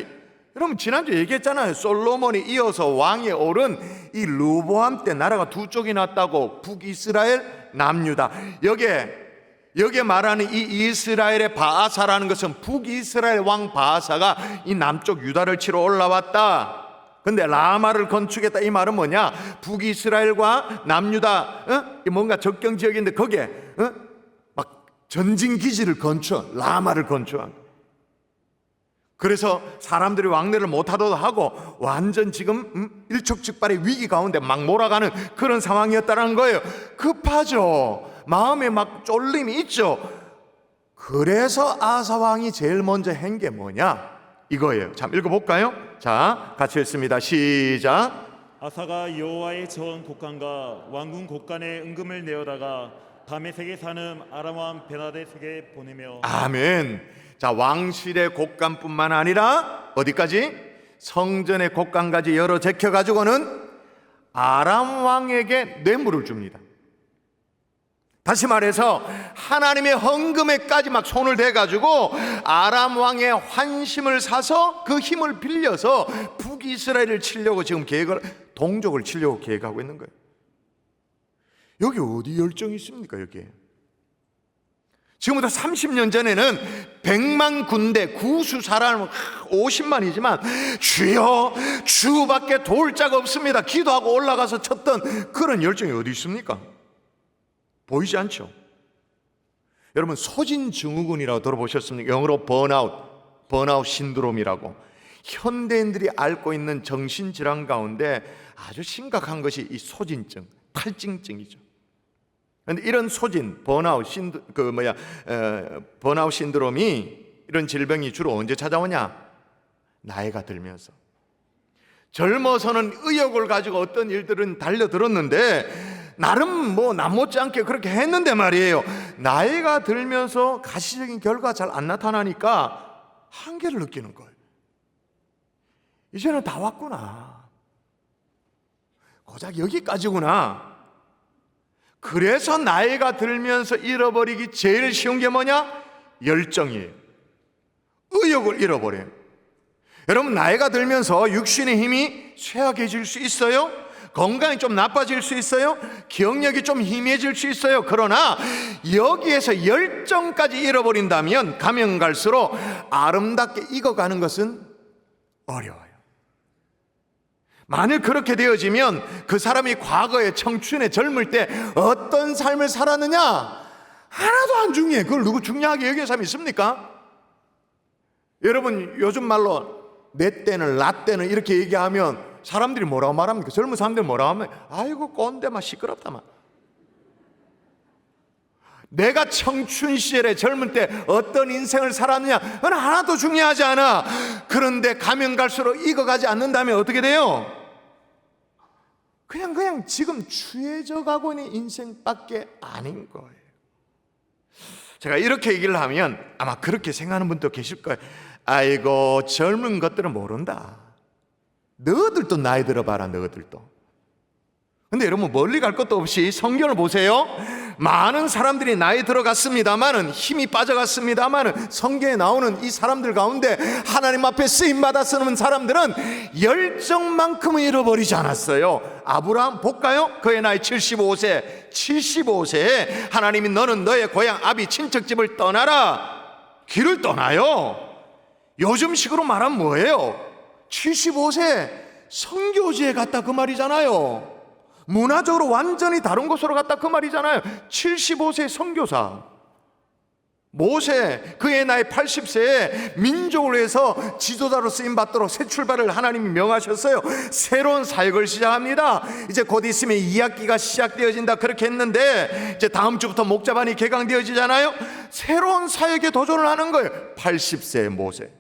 여러분, 지난주에 얘기했잖아요. 솔로몬이 이어서 왕에 오른 이 르보암 때 나라가 두 쪽이 났다고. 북이스라엘, 남유다. 여기에 말하는 이 이스라엘의 바아사라는 것은 북이스라엘 왕 바아사가 이 남쪽 유다를 치러 올라왔다. 근데 라마를 건축했다 이 말은 뭐냐? 북이스라엘과 남유다 뭔가 접경 지역인데 거기에 막 전진 기지를 건축, 라마를 건축한. 그래서 사람들이 왕래를 못하도록 하고 완전 지금 일촉즉발의 위기 가운데 막 몰아가는 그런 상황이었다는 거예요. 급하죠. 마음에 막 쫄림이 있죠. 그래서 아사 왕이 제일 먼저 한 게 뭐냐? 이거예요. 참 읽어볼까요? 자, 같이 읽습니다. 시작. 아사가 여호와의 전 곡간과 왕궁 곡간에 은금을 내어다가 다메섹에 사는 아람 왕 베나데색에 보내며. 아멘. 자, 왕실의 곡간뿐만 아니라 어디까지? 성전의 곡간까지 열어 제켜 가지고는 아람 왕에게 뇌물을 줍니다. 다시 말해서 하나님의 헌금에까지 막 손을 대가지고 아람 왕의 환심을 사서 그 힘을 빌려서 북이스라엘을 치려고 지금 동족을 치려고 계획하고 있는 거예요. 여기 어디 열정이 있습니까? 여기에 지금부터 30년 전에는 100만 군대 구수 사람 50만이지만 주여 주밖에 도울 자가 없습니다 기도하고 올라가서 쳤던 그런 열정이 어디 있습니까? 보이지 않죠? 여러분 소진증후군이라고 들어보셨습니까? 영어로 번아웃 신드롬이라고. 현대인들이 앓고 있는 정신질환 가운데 아주 심각한 것이 이 소진증, 탈진증이죠. 그런데 이런 소진, 번아웃 신드롬이 이런 질병이 주로 언제 찾아오냐? 나이가 들면서. 젊어서는 의욕을 가지고 어떤 일들은 달려들었는데 나름 뭐 남 못지않게 그렇게 했는데 말이에요. 나이가 들면서 가시적인 결과가 잘 안 나타나니까 한계를 느끼는 거예요. 이제는 다 왔구나. 고작 여기까지구나. 그래서 나이가 들면서 잃어버리기 제일 쉬운 게 뭐냐? 열정이에요. 의욕을 잃어버려요. 여러분 나이가 들면서 육신의 힘이 쇠약해질 수 있어요. 건강이 좀 나빠질 수 있어요. 기억력이 좀 희미해질 수 있어요. 그러나 여기에서 열정까지 잃어버린다면 가면 갈수록 아름답게 익어가는 것은 어려워요. 만일 그렇게 되어지면 그 사람이 과거에 청춘에 젊을 때 어떤 삶을 살았느냐 하나도 안 중요해. 그걸 누구 중요하게 여기는 사람이 있습니까? 여러분 요즘 말로 내 때는 나 때는 이렇게 얘기하면 사람들이 뭐라고 말합니까? 젊은 사람들이 뭐라고 하면 아이고 꼰대 막 시끄럽다 막. 내가 청춘 시절에 젊을 때 어떤 인생을 살았느냐 그건 하나도 중요하지 않아. 그런데 가면 갈수록 익어가지 않는다면 어떻게 돼요? 그냥 지금 추해져 가고 있는 인생밖에 아닌 거예요. 제가 이렇게 얘기를 하면 아마 그렇게 생각하는 분도 계실 거예요. 아이고 젊은 것들은 모른다. 너희들도 나이 들어봐라. 너희들도. 근데 여러분 멀리 갈 것도 없이 성경을 보세요. 많은 사람들이 나이 들어갔습니다마는 힘이 빠져갔습니다마는 성경에 나오는 이 사람들 가운데 하나님 앞에 쓰임받아 쓰는 사람들은 열정만큼은 잃어버리지 않았어요. 아브라함 볼까요? 그의 나이 75세에 하나님이 너는 너의 고향 아비 친척집을 떠나라. 길을 떠나요. 요즘식으로 말하면 뭐예요? 75세 선교지에 갔다 그 말이잖아요. 문화적으로 완전히 다른 곳으로 갔다 그 말이잖아요. 75세 선교사. 모세 그의 나이 80세에 민족을 위해서 지도자로 쓰임받도록 새 출발을 하나님이 명하셨어요. 새로운 사역을 시작합니다. 이제 곧 있으면 2학기가 시작되어진다 그렇게 했는데 이제 다음 주부터 목자반이 개강되어지잖아요. 새로운 사역에 도전을 하는 거예요. 80세의 모세.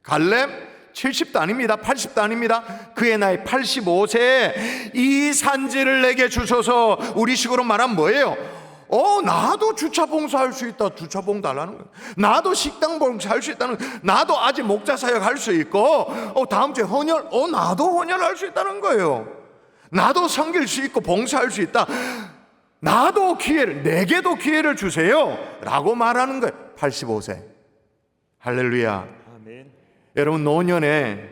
갈렙 70도 아닙니다. 80도 아닙니다. 그의 나이 85세에 이 산지를 내게 주소서. 우리식으로 말하면 뭐예요? 나도 주차 봉사할 수 있다. 주차 봉 달라는 거예요. 나도 식당 봉사할 수 있다는 거예요. 나도 아직 목자 사역 할 수 있고 다음 주에 헌혈 나도 헌혈할 수 있다는 거예요. 나도 섬길 수 있고 봉사할 수 있다. 나도 내게도 기회를 주세요 라고 말하는 거예요. 85세. 할렐루야. 여러분 노년에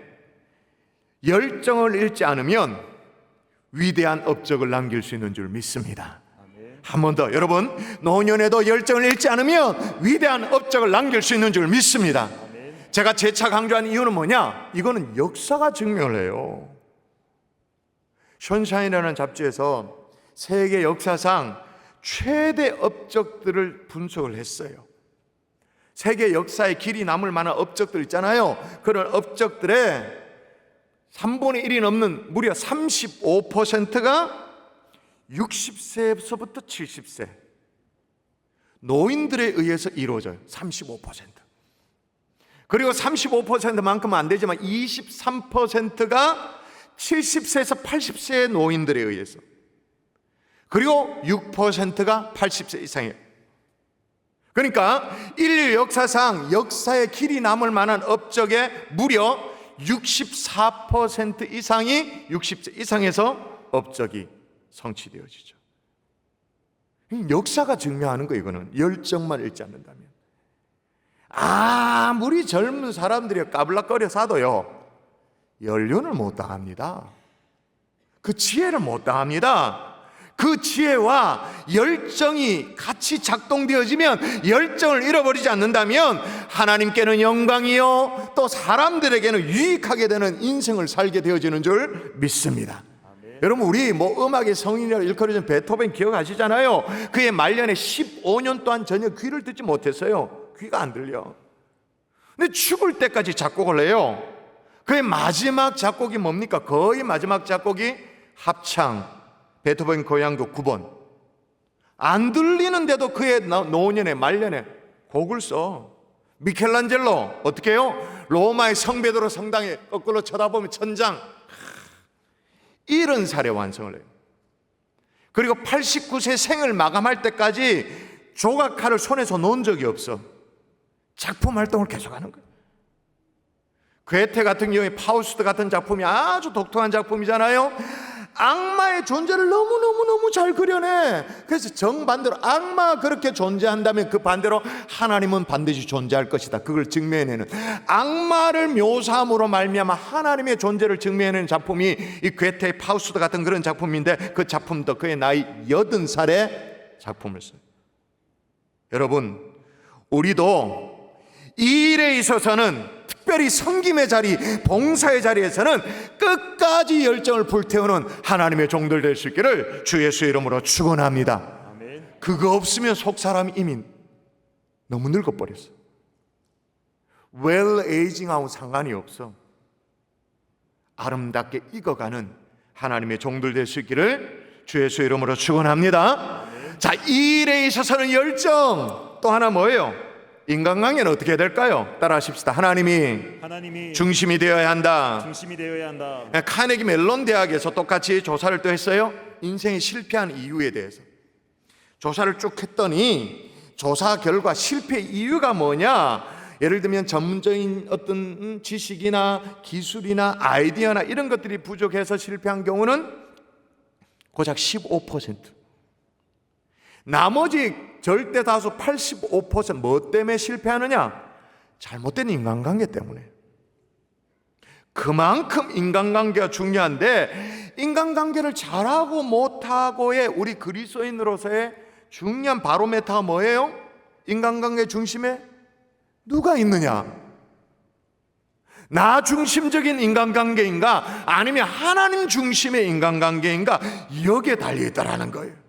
열정을 잃지 않으면 위대한 업적을 남길 수 있는 줄 믿습니다. 한 번 더 여러분 노년에도 열정을 잃지 않으면 위대한 업적을 남길 수 있는 줄 믿습니다. 제가 재차 강조한 이유는 뭐냐? 이거는 역사가 증명을 해요. 션샤인이라는 잡지에서 세계 역사상 최대 업적들을 분석을 했어요. 세계 역사에 길이 남을 만한 업적들 있잖아요. 그런 업적들의 3분의 1이 넘는 무려 35%가 60세에서부터 70세 노인들에 의해서 이루어져요. 35%. 그리고 35%만큼은 안 되지만 23%가 70세에서 80세의 노인들에 의해서, 그리고 6%가 80세 이상이에요. 그러니까 인류 역사상 역사에 길이 남을 만한 업적의 무려 64% 이상이 60세 이상에서 업적이 성취되어지죠. 역사가 증명하는 거예요. 이거는 열정만 잃지 않는다면. 아무리 젊은 사람들이 까불락거려 사도요, 연륜을 못 당합니다. 그 지혜를 못 당합니다. 그 지혜와 열정이 같이 작동되어지면, 열정을 잃어버리지 않는다면 하나님께는 영광이요 또 사람들에게는 유익하게 되는 인생을 살게 되어지는 줄 믿습니다. 여러분, 우리 음악의 성인이라고 일컬어진 베토벤 기억하시잖아요. 그의 말년에 15년 동안 전혀 귀를 듣지 못했어요. 귀가 안 들려. 근데 죽을 때까지 작곡을 해요. 그의 마지막 작곡이 뭡니까? 거의 마지막 작곡이 합창 베토벤 고향곡 9번. 안 들리는데도 그의 노년에 말년에 곡을 써. 미켈란젤로 어떻게 해요? 로마의 성베드로 성당에 거꾸로 쳐다보면 천장 70살에 완성을 해요. 그리고 89세 생을 마감할 때까지 조각칼을 손에서 놓은 적이 없어. 작품 활동을 계속하는 거예요. 괴테 같은 경우에 파우스트 같은 작품이 아주 독특한 작품이잖아요. 악마의 존재를 너무너무 잘 그려내. 그래서 정반대로 악마가 그렇게 존재한다면 그 반대로 하나님은 반드시 존재할 것이다, 그걸 증명해내는, 악마를 묘사함으로 말미암아 하나님의 존재를 증명해내는 작품이 이 괴테의 파우스트 같은 그런 작품인데, 그 작품도 그의 나이 80살에 작품을 써요. 여러분, 우리도 이 일에 있어서는, 특별히 섬김의 자리, 봉사의 자리에서는 끝까지 열정을 불태우는 하나님의 종들 될 수 있기를 주 예수의 이름으로 축원합니다. 그거 없으면 속 사람이 이미 너무 늙어버렸어. 웰 에이징하고 상관이 없어. 아름답게 익어가는 하나님의 종들 될 수 있기를 주 예수의 이름으로 축원합니다. 자, 이 일에 있어서는 열정. 또 하나 뭐예요? 인간관계는 어떻게 해야 될까요? 따라하십시다. 하나님이 중심이 되어야 한다. 카네기 멜론 대학에서 똑같이 조사를 또 했어요. 인생이 실패한 이유에 대해서 조사를 쭉 했더니, 조사 결과 실패 이유가 뭐냐, 예를 들면 전문적인 어떤 지식이나 기술이나 아이디어나 이런 것들이 부족해서 실패한 경우는 고작 15%. 나머지 절대 다수 85% 뭐 때문에 실패하느냐? 잘못된 인간관계 때문에. 그만큼 인간관계가 중요한데, 인간관계를 잘하고 못하고의 우리 그리스도인으로서의 중요한 바로메타가 뭐예요? 인간관계 중심에 누가 있느냐? 나 중심적인 인간관계인가, 아니면 하나님 중심의 인간관계인가, 여기에 달려있다라는 거예요.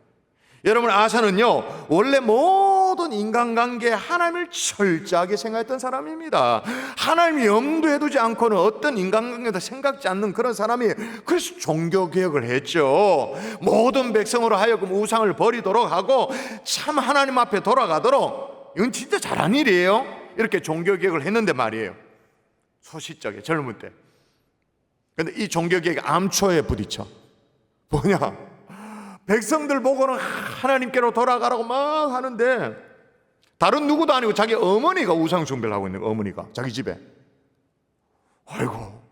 여러분, 아사는요, 원래 모든 인간관계에 하나님을 철저하게 생각했던 사람입니다. 하나님이 염두에 두지 않고는 어떤 인간관계도 생각지 않는 그런 사람이에요. 그래서 종교개혁을 했죠. 모든 백성으로 하여금 우상을 버리도록 하고 참 하나님 앞에 돌아가도록. 이건 진짜 잘한 일이에요. 이렇게 종교개혁을 했는데 말이에요, 소시적에 젊을 때. 근데 이 종교개혁이 암초에 부딪혀. 뭐냐? 백성들 보고는 하나님께로 돌아가라고 막 하는데, 다른 누구도 아니고 자기 어머니가 우상 숭배를 하고 있는 거예요. 어머니가 자기 집에. 아이고,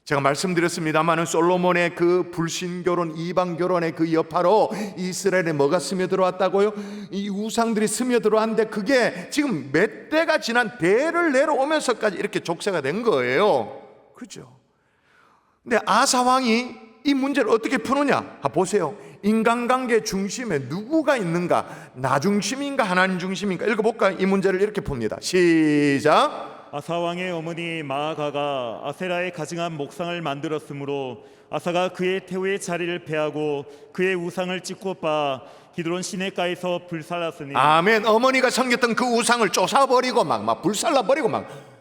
제가 말씀드렸습니다마는 솔로몬의 그 불신결혼, 이방결혼의 그 여파로 이스라엘에 뭐가 스며들어왔다고요? 이 우상들이 스며들어왔는데, 그게 지금 몇 대가 지난 대를 내려오면서까지 이렇게 족쇄가 된 거예요. 그죠? 근데 아사 왕이 이 문제를 어떻게 푸느냐? 보세요. 인간관계 중심에 누구가 있는가? 나 중심인가? 하나님 중심인가? 읽어볼까요? 이 문제를 이렇게 풉니다. 시작. 아사 왕의 어머니 마아가가 아세라의 가증한 목상을 만들었으므로 아사가 그의 태우의 자리를 패하고 그의 우상을 찍고 빠 기드론 시내가에서 불살랐으니. 아멘. 어머니가 섬겼던 그 우상을 쫓아버리고 막 불살라버리고 막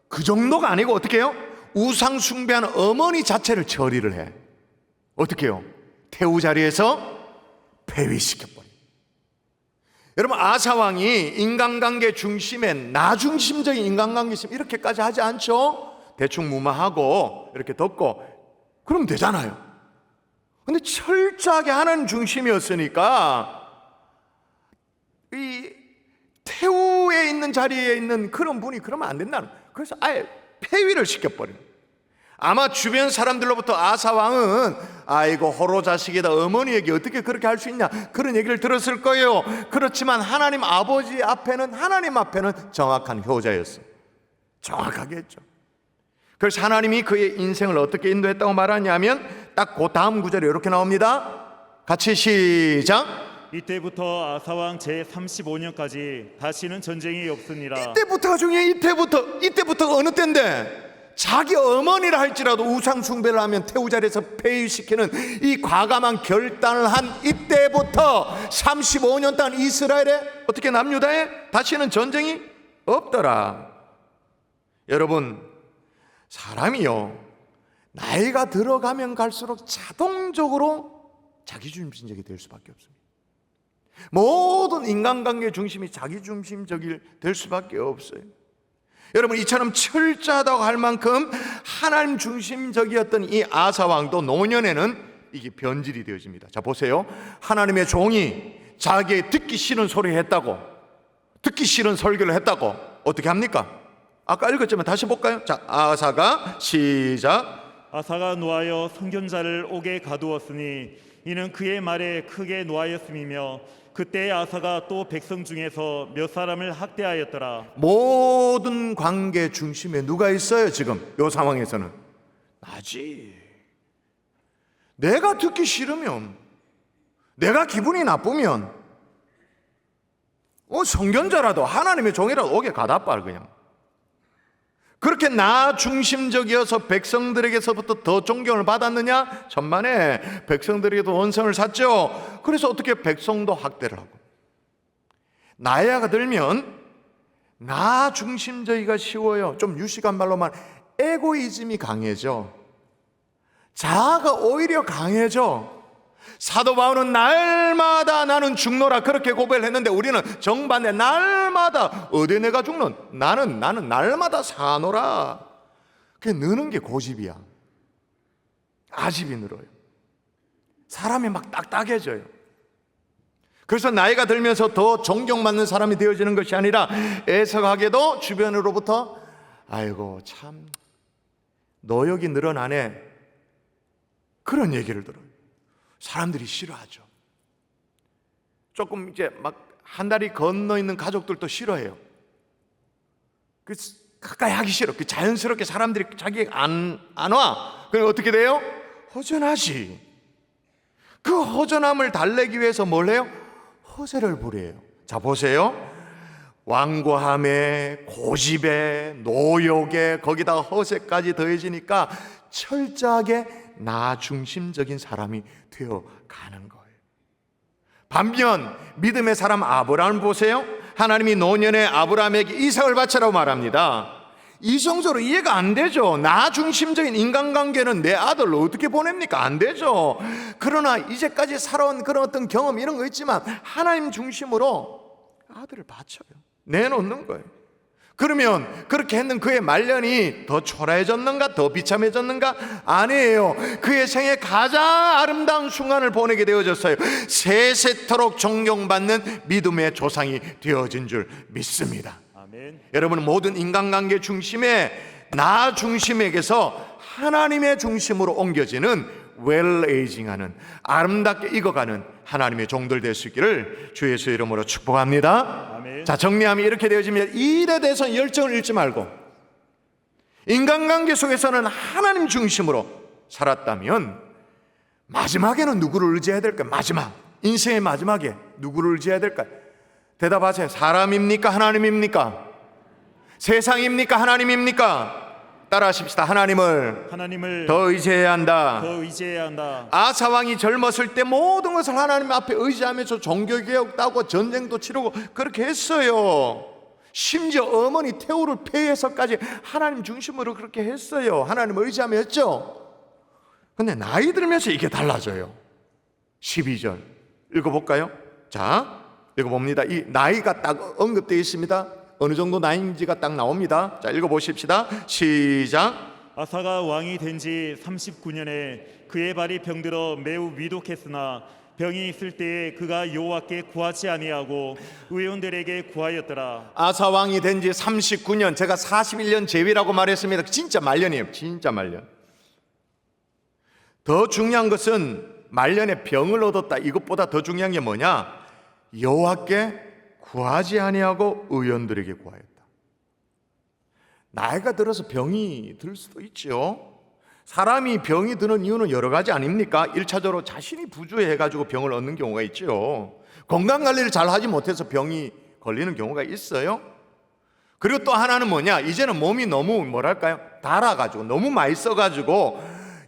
그 정도가 아니고 어떻게 해요? 우상 숭배하는 어머니 자체를 처리를 해. 어떻게 해요? 태우 자리에서 폐위시켜버려. 여러분, 아사 왕이 인간관계 중심에 나 중심적인 인간관계 있으면 이렇게까지 하지 않죠? 대충 무마하고 이렇게 덮고 그러면 되잖아요. 근데 철저하게 하나님 중심이었으니까 이 태우에 있는 자리에 있는 그런 분이 그러면 안 된다는 거예요. 그래서 아예 폐위를 시켜버려요. 아마 주변 사람들로부터 아사 왕은 아이고 호로 자식이다, 어머니에게 어떻게 그렇게 할 수 있냐, 그런 얘기를 들었을 거예요. 그렇지만 하나님 아버지 앞에는, 하나님 앞에는 정확한 효자였어요. 정확하게 했죠. 그래서 하나님이 그의 인생을 어떻게 인도했다고 말하냐면 딱 그 다음 구절에 이렇게 나옵니다. 같이 시작. 이때부터 아사왕 제35년까지 다시는 전쟁이 없으니라. 이때부터가 중요해. 이때부터 어느 때인데 자기 어머니라 할지라도 우상 숭배를 하면 태우 자리에서 폐위시키는 이 과감한 결단을 한 이때부터 35년 동안 이스라엘에 어떻게 남유다에 다시는 전쟁이 없더라. 여러분, 사람이요 나이가 들어가면 갈수록 자동적으로 자기중심적이 될 수밖에 없습니다. 모든 인간관계 중심이 자기중심적이 될 수밖에 없어요. 여러분, 이처럼 철저하다고 할 만큼 하나님 중심적이었던 이 아사 왕도 노년에는 이게 변질이 되어집니다. 자, 보세요. 하나님의 종이 자기의 듣기 싫은 소리 했다고, 듣기 싫은 설교를 했다고 어떻게 합니까? 아까 읽었지만 다시 볼까요? 자, 아사가 시작. 아사가 노하여 선견자를 옥에 가두었으니 이는 그의 말에 크게 노하였음이며 그때 아사가 또 백성 중에서 몇 사람을 학대하였더라. 모든 관계 중심에 누가 있어요? 지금 이 상황에서는 나지. 내가 듣기 싫으면, 내가 기분이 나쁘면 선견자라도 하나님의 종이라도 옥에 가다봐. 그냥 그렇게 나 중심적이어서 백성들에게서부터 더 존경을 받았느냐? 천만에 백성들에게도 원성을 샀죠. 그래서 어떻게 백성도 학대를 하고, 나이가 들면 나 중심적이가 쉬워요. 좀 유식한 말로만 에고이즘이 강해져. 자아가 오히려 강해져. 사도 바울은 날마다 나는 죽노라 그렇게 고백을 했는데 우리는 정반대, 날마다 어디 내가 죽는, 나는 날마다 사노라. 그게 느는 게 고집이야. 아집이 늘어요. 사람이 막 딱딱해져요. 그래서 나이가 들면서 더 존경받는 사람이 되어지는 것이 아니라 애석하게도 주변으로부터 아이고 참 노역이 늘어나네, 그런 얘기를 들어요. 사람들이 싫어하죠. 조금 이제 막 한 다리 건너 있는 가족들도 싫어해요. 그 가까이 하기 싫어. 그 자연스럽게 사람들이 자기에게 안 와. 그럼 어떻게 돼요? 허전하지. 그 허전함을 달래기 위해서 뭘 해요? 허세를 부려요. 자, 보세요. 완고함에, 고집에, 노욕에, 거기다가 허세까지 더해지니까 철저하게 나 중심적인 사람이 되어가는 거예요. 반면 믿음의 사람 아브라함을 보세요. 하나님이 노년에 아브라함에게 이삭을 바치라고 말합니다. 이성적으로 이해가 안 되죠. 나 중심적인 인간관계는 내 아들로 어떻게 보냅니까? 안 되죠. 그러나 이제까지 살아온 그런 어떤 경험 이런 거 있지만 하나님 중심으로 아들을 바쳐요. 내놓는 거예요. 그러면 그렇게 했는 그의 말년이 더 초라해졌는가, 더 비참해졌는가? 아니에요. 그의 생애 가장 아름다운 순간을 보내게 되어졌어요. 세세토록 존경받는 믿음의 조상이 되어진 줄 믿습니다. 아멘. 여러분, 모든 인간관계 중심에 나 중심에게서 하나님의 중심으로 옮겨지는 웰에이징하는, 아름답게 익어가는 하나님의 종들 될 수 있기를 주 예수 이름으로 축복합니다. 아멘. 자, 정리하면 이렇게 되어집니다. 이 일에 대해서 열정을 잃지 말고 인간관계 속에서는 하나님 중심으로 살았다면 마지막에는 누구를 의지해야 될까요? 인생의 마지막에 누구를 의지해야 될까요? 대답하세요. 사람입니까? 하나님입니까? 세상입니까? 하나님입니까? 따라하십시다. 하나님을 더 의지해야 한다. 더 의지해야 한다. 아사 왕이 젊었을 때 모든 것을 하나님 앞에 의지하면서 종교개혁도 하고 전쟁도 치르고 그렇게 했어요. 심지어 어머니 태우를 폐해서까지 하나님 중심으로 그렇게 했어요. 하나님을 의지하며 했죠. 근데 나이 들면서 이게 달라져요. 12절 읽어볼까요? 자, 읽어봅니다. 이 나이가 딱 언급되어 있습니다. 어느 정도 나이인지가 딱 나옵니다. 자, 읽어보십시다. 시작. 아사가 왕이 된 지 39년에 그의 발이 병들어 매우 위독했으나 병이 있을 때에 그가 여호와께 구하지 아니하고 의원들에게 구하였더라. 아사 왕이 된 지 39년, 제가 41년 제위라고 말했습니다. 진짜 말년이에요. 진짜 말년. 더 중요한 것은 말년에 병을 얻었다. 이것보다 더 중요한 게 뭐냐? 여호와께 구하지 아니하고 의원들에게 구하였다. 나이가 들어서 병이 들 수도 있죠. 사람이 병이 드는 이유는 여러 가지 아닙니까? 1차적으로 자신이 부주의해가지고 병을 얻는 경우가 있죠. 건강관리를 잘 하지 못해서 병이 걸리는 경우가 있어요. 그리고 또 하나는 뭐냐? 이제는 몸이 너무 뭐랄까요? 달아가지고 너무 많이 써가지고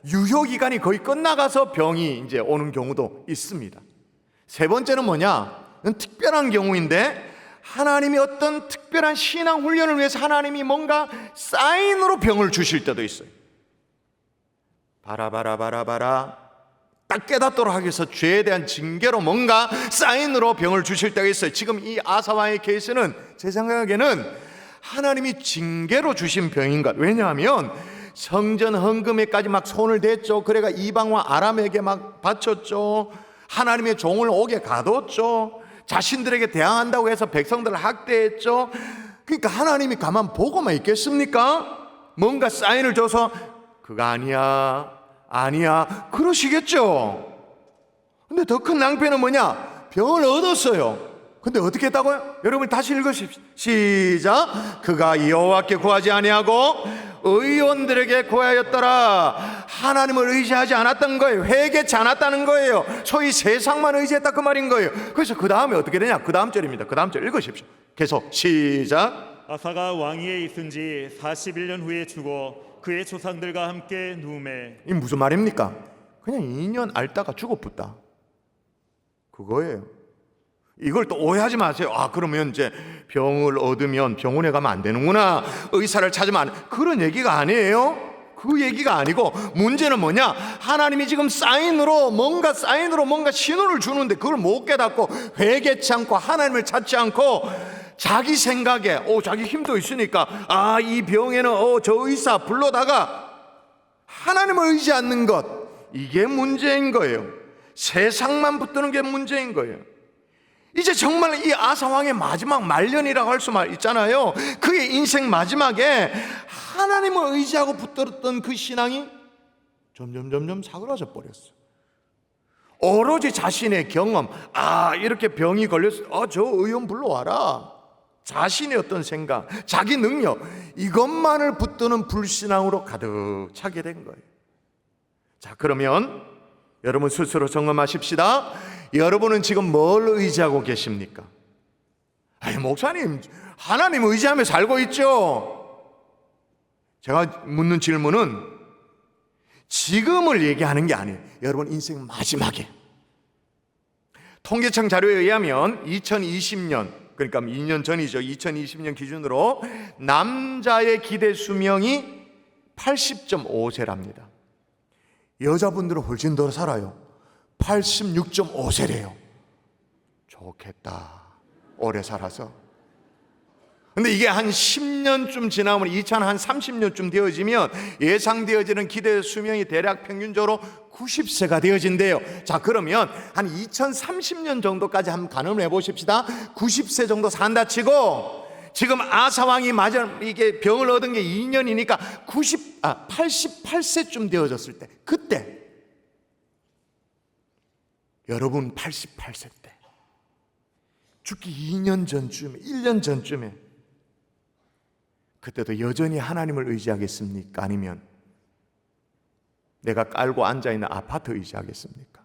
유효기간이 거의 끝나가서 병이 이제 오는 경우도 있습니다. 세 번째는 뭐냐? 특별한 경우인데 하나님이 어떤 특별한 신앙 훈련을 위해서 하나님이 뭔가 사인으로 병을 주실 때도 있어요. 바라바라 딱 깨닫도록 하기 위해서 죄에 대한 징계로 뭔가 사인으로 병을 주실 때가 있어요. 지금 이 아사왕의 케이스는 제 생각에는 하나님이 징계로 주신 병인 것. 왜냐하면 성전 헌금에까지 막 손을 댔죠. 그래가 이방왕 아람에게 막 바쳤죠. 하나님의 종을 옥에 가뒀죠. 자신들에게 대항한다고 해서 백성들을 학대했죠. 그러니까 하나님이 가만 보고만 있겠습니까? 뭔가 사인을 줘서 그거 아니야 그러시겠죠. 근데 더 큰 낭패는 뭐냐? 병을 얻었어요. 근데 어떻게 했다고요? 여러분 다시 읽으십시오. 시작. 그가 여호와께 구하지 아니하고 의원들에게 구하였더라. 하나님을 의지하지 않았던 거예요. 회개치 않았다는 거예요. 소위 세상만 의지했다 그 말인 거예요. 그래서 그 다음에 어떻게 되냐? 그 다음 절입니다. 그 다음 절 읽으십시오. 계속 시작. 아사가 왕위에 있은 지 41년 후에 죽어 그의 조상들과 함께 누우매. 이 무슨 말입니까? 그냥 2년 앓다가 죽어붙다 그거예요. 이걸 또 오해하지 마세요. 아, 그러면 이제 병을 얻으면 병원에 가면 안 되는구나, 의사를 찾으면 그런 얘기가 아니에요. 그 얘기가 아니고 문제는 뭐냐? 하나님이 지금 사인으로 뭔가 신호를 주는데 그걸 못 깨닫고 회개치 않고 하나님을 찾지 않고 자기 생각에 자기 힘도 있으니까 이 병에는 저 의사 불러다가 하나님을 의지 않는 것, 이게 문제인 거예요. 세상만 붙드는 게 문제인 거예요. 이제 정말 이 아사왕의 마지막 말년이라고 할 수 있잖아요. 그의 인생 마지막에 하나님을 의지하고 붙들었던 그 신앙이 점점 사그라져 버렸어요. 오로지 자신의 경험, 이렇게 병이 걸렸어, 저 의원 불러와라, 자신의 어떤 생각, 자기 능력, 이것만을 붙드는 불신앙으로 가득 차게 된 거예요. 자, 그러면 여러분 스스로 점검하십시다. 여러분은 지금 뭘 의지하고 계십니까? 목사님, 하나님 의지하며 살고 있죠. 제가 묻는 질문은 지금을 얘기하는 게 아니에요. 여러분 인생 마지막에. 통계청 자료에 의하면 2020년, 그러니까 2년 전이죠. 2020년 기준으로 남자의 기대 수명이 80.5세랍니다. 여자분들은 훨씬 더 살아요. 86.5세래요. 좋겠다, 오래 살아서. 근데 이게 한 10년쯤 지나면 2030년쯤 되어지면 예상되어지는 기대 수명이 대략 평균적으로 90세가 되어진대요. 자, 그러면 한 2030년 정도까지 한번 가늠을 해보십시다. 90세 정도 산다 치고 지금 아사왕이 이게 병을 얻은 게 2년이니까 88세쯤 되어졌을 때, 그때 여러분 88세 때, 죽기 2년 전쯤에, 1년 전쯤에, 그때도 여전히 하나님을 의지하겠습니까? 아니면 내가 깔고 앉아있는 아파트 의지하겠습니까?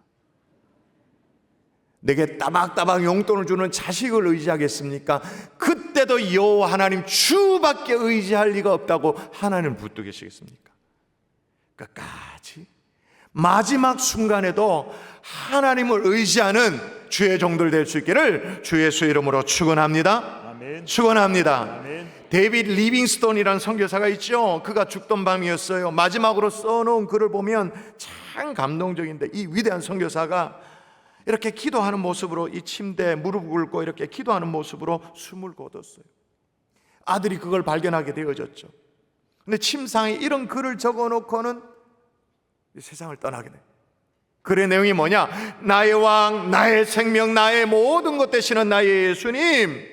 내게 따박따박 용돈을 주는 자식을 의지하겠습니까? 그때 죽는데도 여호와 하나님 주밖에 의지할 리가 없다고 하나님을 붙들고 계시겠습니까? 끝까지 마지막 순간에도 하나님을 의지하는 주의 종들 될 수 있기를 주 예수 이름으로 축원합니다. 아멘. 축원합니다. 아멘. 데이빗 리빙스톤이라는 선교사가 있죠. 그가 죽던 밤이었어요. 마지막으로 써놓은 글을 보면 참 감동적인데, 이 위대한 선교사가 이렇게 기도하는 모습으로 이 침대에 무릎 꿇고 이렇게 기도하는 모습으로 숨을 거뒀어요. 아들이 그걸 발견하게 되어졌죠. 근데 침상에 이런 글을 적어놓고는 이 세상을 떠나게 돼요. 글의 내용이 뭐냐? 나의 왕, 나의 생명, 나의 모든 것 되시는 나의 예수님,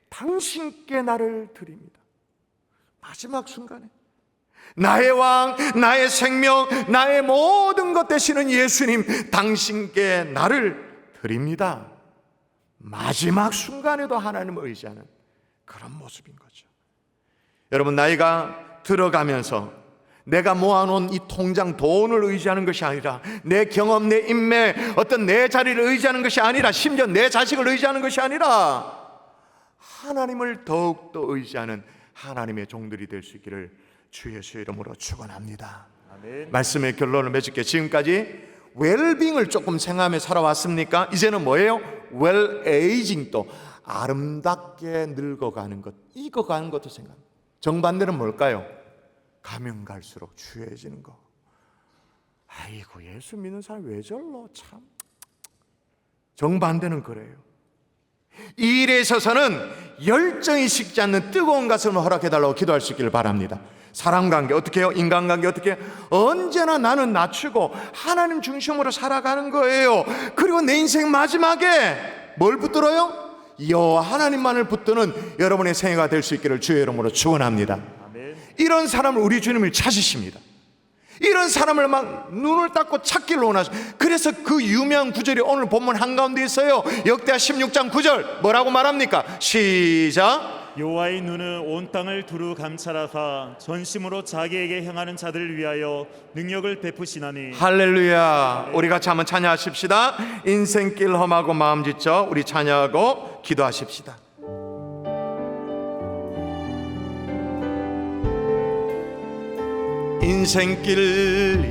당신께 나를 드립니다. 마지막 순간에 나의 왕, 나의 생명, 나의 모든 것 되시는 예수님, 당신께 나를 드립니다. 마지막 순간에도 하나님을 의지하는 그런 모습인 거죠. 여러분, 나이가 들어가면서 내가 모아놓은 이 통장 돈을 의지하는 것이 아니라, 내 경험, 내 인맥, 어떤 내 자리를 의지하는 것이 아니라, 심지어 내 자식을 의지하는 것이 아니라 하나님을 더욱더 의지하는 하나님의 종들이 될 수 있기를 주 예수의 이름으로 축원합니다. 아멘. 말씀의 결론을 맺을게. 지금까지 웰빙을 조금 생각하며 살아왔습니까? 이제는 뭐예요? 웰에이징, 또 아름답게 늙어가는 것, 익어가는 것도 생각합니다. 정반대는 뭘까요? 가면 갈수록 추해지는 거. 아이고, 예수 믿는 사람 왜 저러, 참. 정반대는 그래요. 이 일에 있어서는 열정이 식지 않는 뜨거운 가슴을 허락해달라고 기도할 수 있기를 바랍니다. 사람관계 어떻게 해요? 인간관계 어떻게 해요? 언제나 나는 낮추고 하나님 중심으로 살아가는 거예요. 그리고 내 인생 마지막에 뭘 붙들어요? 여호와 하나님만을 붙드는 여러분의 생애가 될 수 있기를 주의 이름으로 축원합니다. 이런 사람을 우리 주님을 찾으십니다. 이런 사람을 막 눈을 닦고 찾기를 원하죠. 그래서 그 유명한 구절이 오늘 본문 한가운데 있어요. 역대하 16장 9절 뭐라고 말합니까? 시작. 여호와의 눈은 온 땅을 두루 감찰하사 전심으로 자기에게 행하는 자들을 위하여 능력을 베푸시나니. 할렐루야. 우리 같이 한번 찬양하십시다. 인생길 험하고 마음 지쳐 우리 찬양하고 기도하십시다. 인생길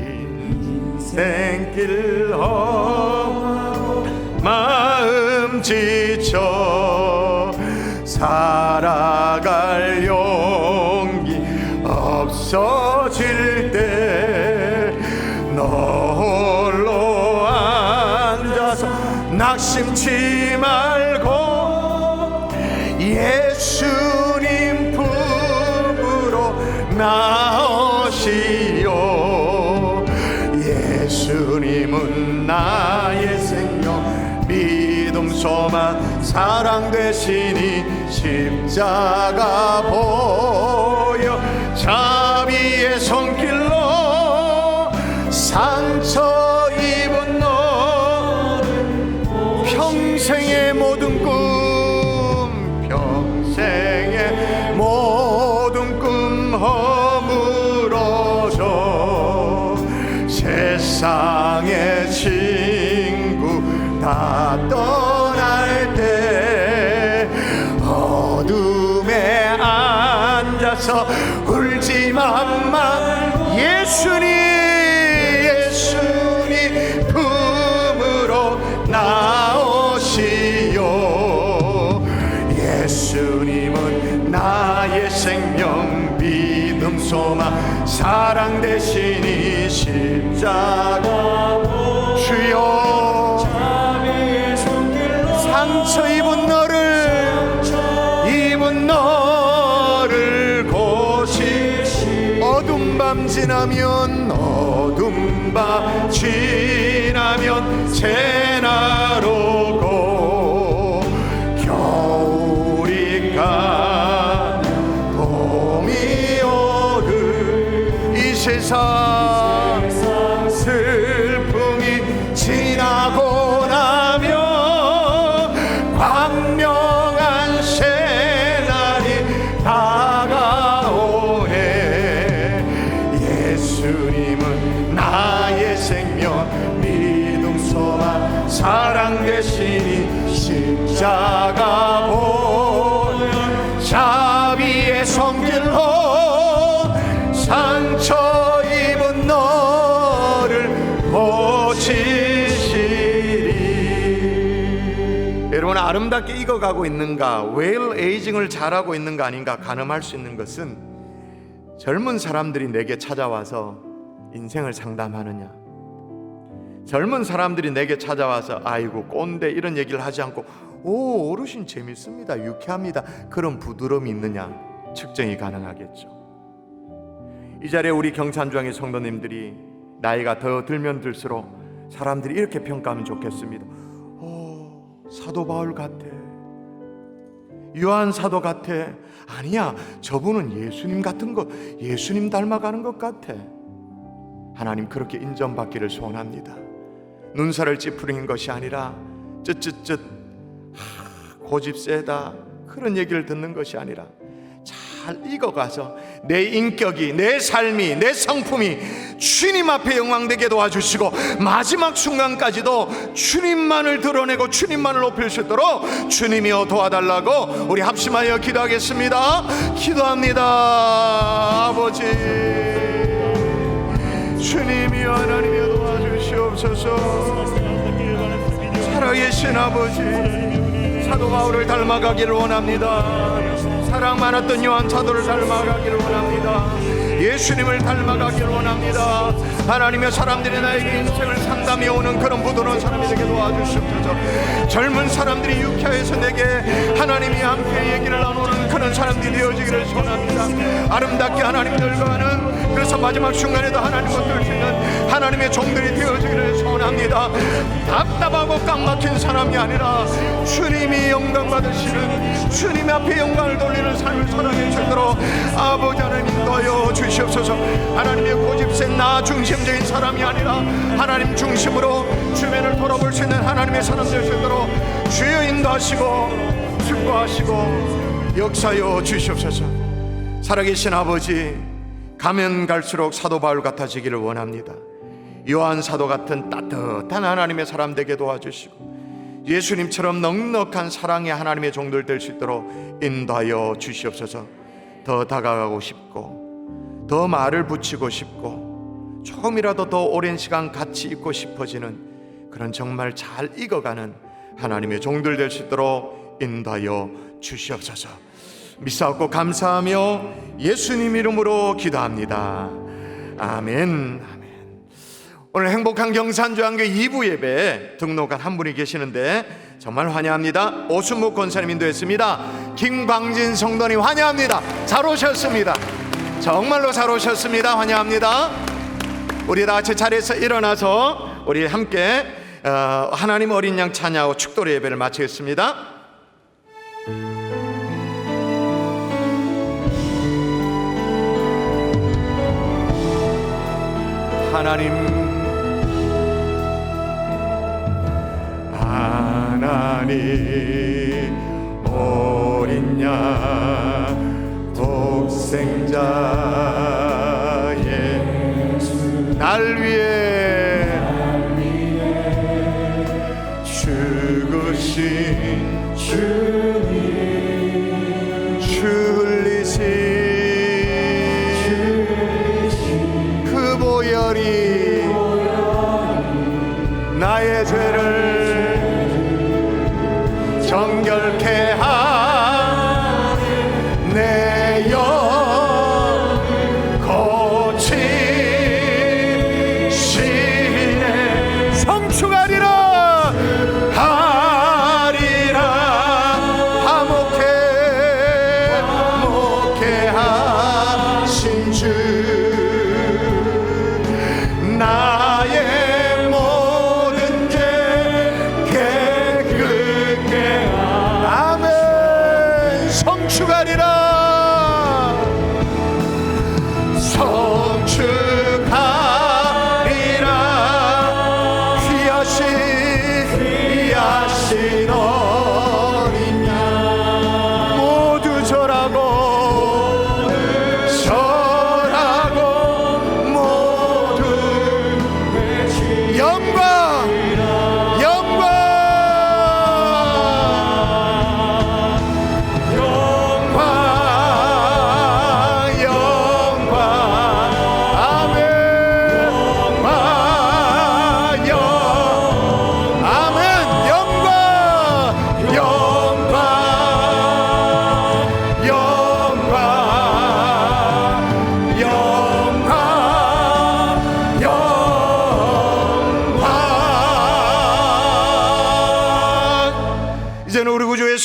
험하고 마음 지쳐 살아갈 용기 없어질 때 너 홀로 앉아서 낙심치 말고 예수님 품으로 나오시오. 예수님은 나의 생명, 믿음, 소망, 사랑 되시니 십자가 보여 자비의 손길로 상처 입은 너 평생의 모든 꿈, 평생의 모든 꿈 허물어져 세상의 친구 다 떠날 때 어둠에 앉아서 울지 맘마 예수님 품으로 나오시오. 예수님은 나의 생명, 믿음, 소망, 사랑 되시니 십자가 주여 상처 입은 너를 고시 어둠 밤 지나면 새날 오고 겨울이 가 봄이 오를 이 세상 슬픔이 지나고 나면 광명한 새날이 다가오네. 예수님은 나의 생명, 믿음, 소망, 사랑 되시니 십자가 보혈 아름답게 익어가고 있는가, 웰 에이징을 잘하고 있는가 아닌가 가늠할 수 있는 것은 젊은 사람들이 내게 찾아와서 인생을 상담하느냐, 젊은 사람들이 내게 찾아와서 아이고 꼰대 이런 얘기를 하지 않고 오 어르신 재밌습니다, 유쾌합니다, 그런 부드러움이 있느냐 측정이 가능하겠죠. 이 자리에 우리 경산중앙의 성도님들이 나이가 더 들면 들수록 사람들이 이렇게 평가하면 좋겠습니다. 사도 바울 같아, 요한 사도 같아. 아니야, 저분은 예수님 같은 거, 예수님 닮아가는 것 같아. 하나님 그렇게 인정받기를 소원합니다. 눈살을 찌푸리는 것이 아니라 쯧쯧쯧 고집 세다 그런 얘기를 듣는 것이 아니라 잘 익어가서 내 인격이, 내 삶이, 내 성품이 주님 앞에 영광되게 도와주시고 마지막 순간까지도 주님만을 드러내고 주님만을 높일 수 있도록 주님이여 도와달라고 우리 합심하여 기도하겠습니다. 기도합니다. 아버지 주님이여 하나님이여 도와주시옵소서. 살아계신 아버지, 사도 바울을 닮아가기를 원합니다. 사랑 많았던 요한 사도를 닮아가기를 원합니다. 예수님을 닮아가기를 원합니다. 하나님의 사람들이 나에게 인생을 상담해 오는 그런 부드러운 사람이 되게 도와주시옵소서. 젊은 사람들이 유쾌해서 내게 하나님이 함께 얘기를 나누는 그런 사람들이 되어지기를 소원합니다. 아름답게 하나님 늙어가는, 그래서 마지막 순간에도 하나님 붙들 수 있는 하나님의 종들이 되어지기를 소원합니다. 답답하고 깡막힌 사람이 아니라 주님이 영광 받으시는, 주님 앞에 영광을 돌리는 삶을 살아낼 수 있도록 아버지 하나님 인도하여 주시옵소서. 하나님의 고집센 나 중심적인 사람이 아니라 하나님 중심으로 주변을 돌아볼 수 있는 하나님의 사람 될 수 있도록 주여 인도하시고 축복하시고 역사여 주시옵소서. 살아계신 아버지, 가면 갈수록 사도 바울 같아지기를 원합니다. 요한 사도 같은 따뜻한 하나님의 사람 되게 도와주시고 예수님처럼 넉넉한 사랑의 하나님의 종들 될 수 있도록 인도하여 주시옵소서. 더 다가가고 싶고 더 말을 붙이고 싶고 조금이라도 더 오랜 시간 같이 있고 싶어지는 그런 정말 잘 익어가는 하나님의 종들 될 수 있도록 인도하여 주시옵소서. 믿사옵고 감사하며 예수님 이름으로 기도합니다. 아멘. 오늘 행복한 경산중앙교회 2부 예배에 등록한 한 분이 계시는데 정말 환영합니다. 오순묵 권사님 인도했습니다. 김광진 성도님 환영합니다. 잘 오셨습니다. 정말로 잘 오셨습니다. 환영합니다. 우리 다 같이 자리에서 일어나서 우리 함께 하나님 어린 양 찬양하고 축도의 예배를 마치겠습니다. 하나님 어린 양 독생자의 날 위해 죽으신 주님, 흘리신 그 보혈이 나의 죄를 정결케 하네. 내 영 고치시네. 성축하리라 하리라. 목회하신 주 나의 모든 죄 깨끗게 아멘. 성축하리라 성축하리라. 귀하신 어린 양 모두 절하고 모두 영광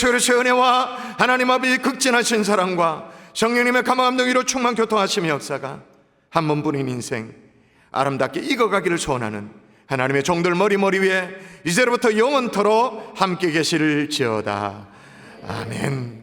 예수 그리스도의 은혜와 하나님 아버지 극진하신 사랑과 성령님의 감화감동으로 충만 교통하시며 역사가 한 번뿐인 인생 아름답게 익어가기를 소원하는 하나님의 종들 머리 위에 이제로부터 영원토록 함께 계실지어다. 아멘.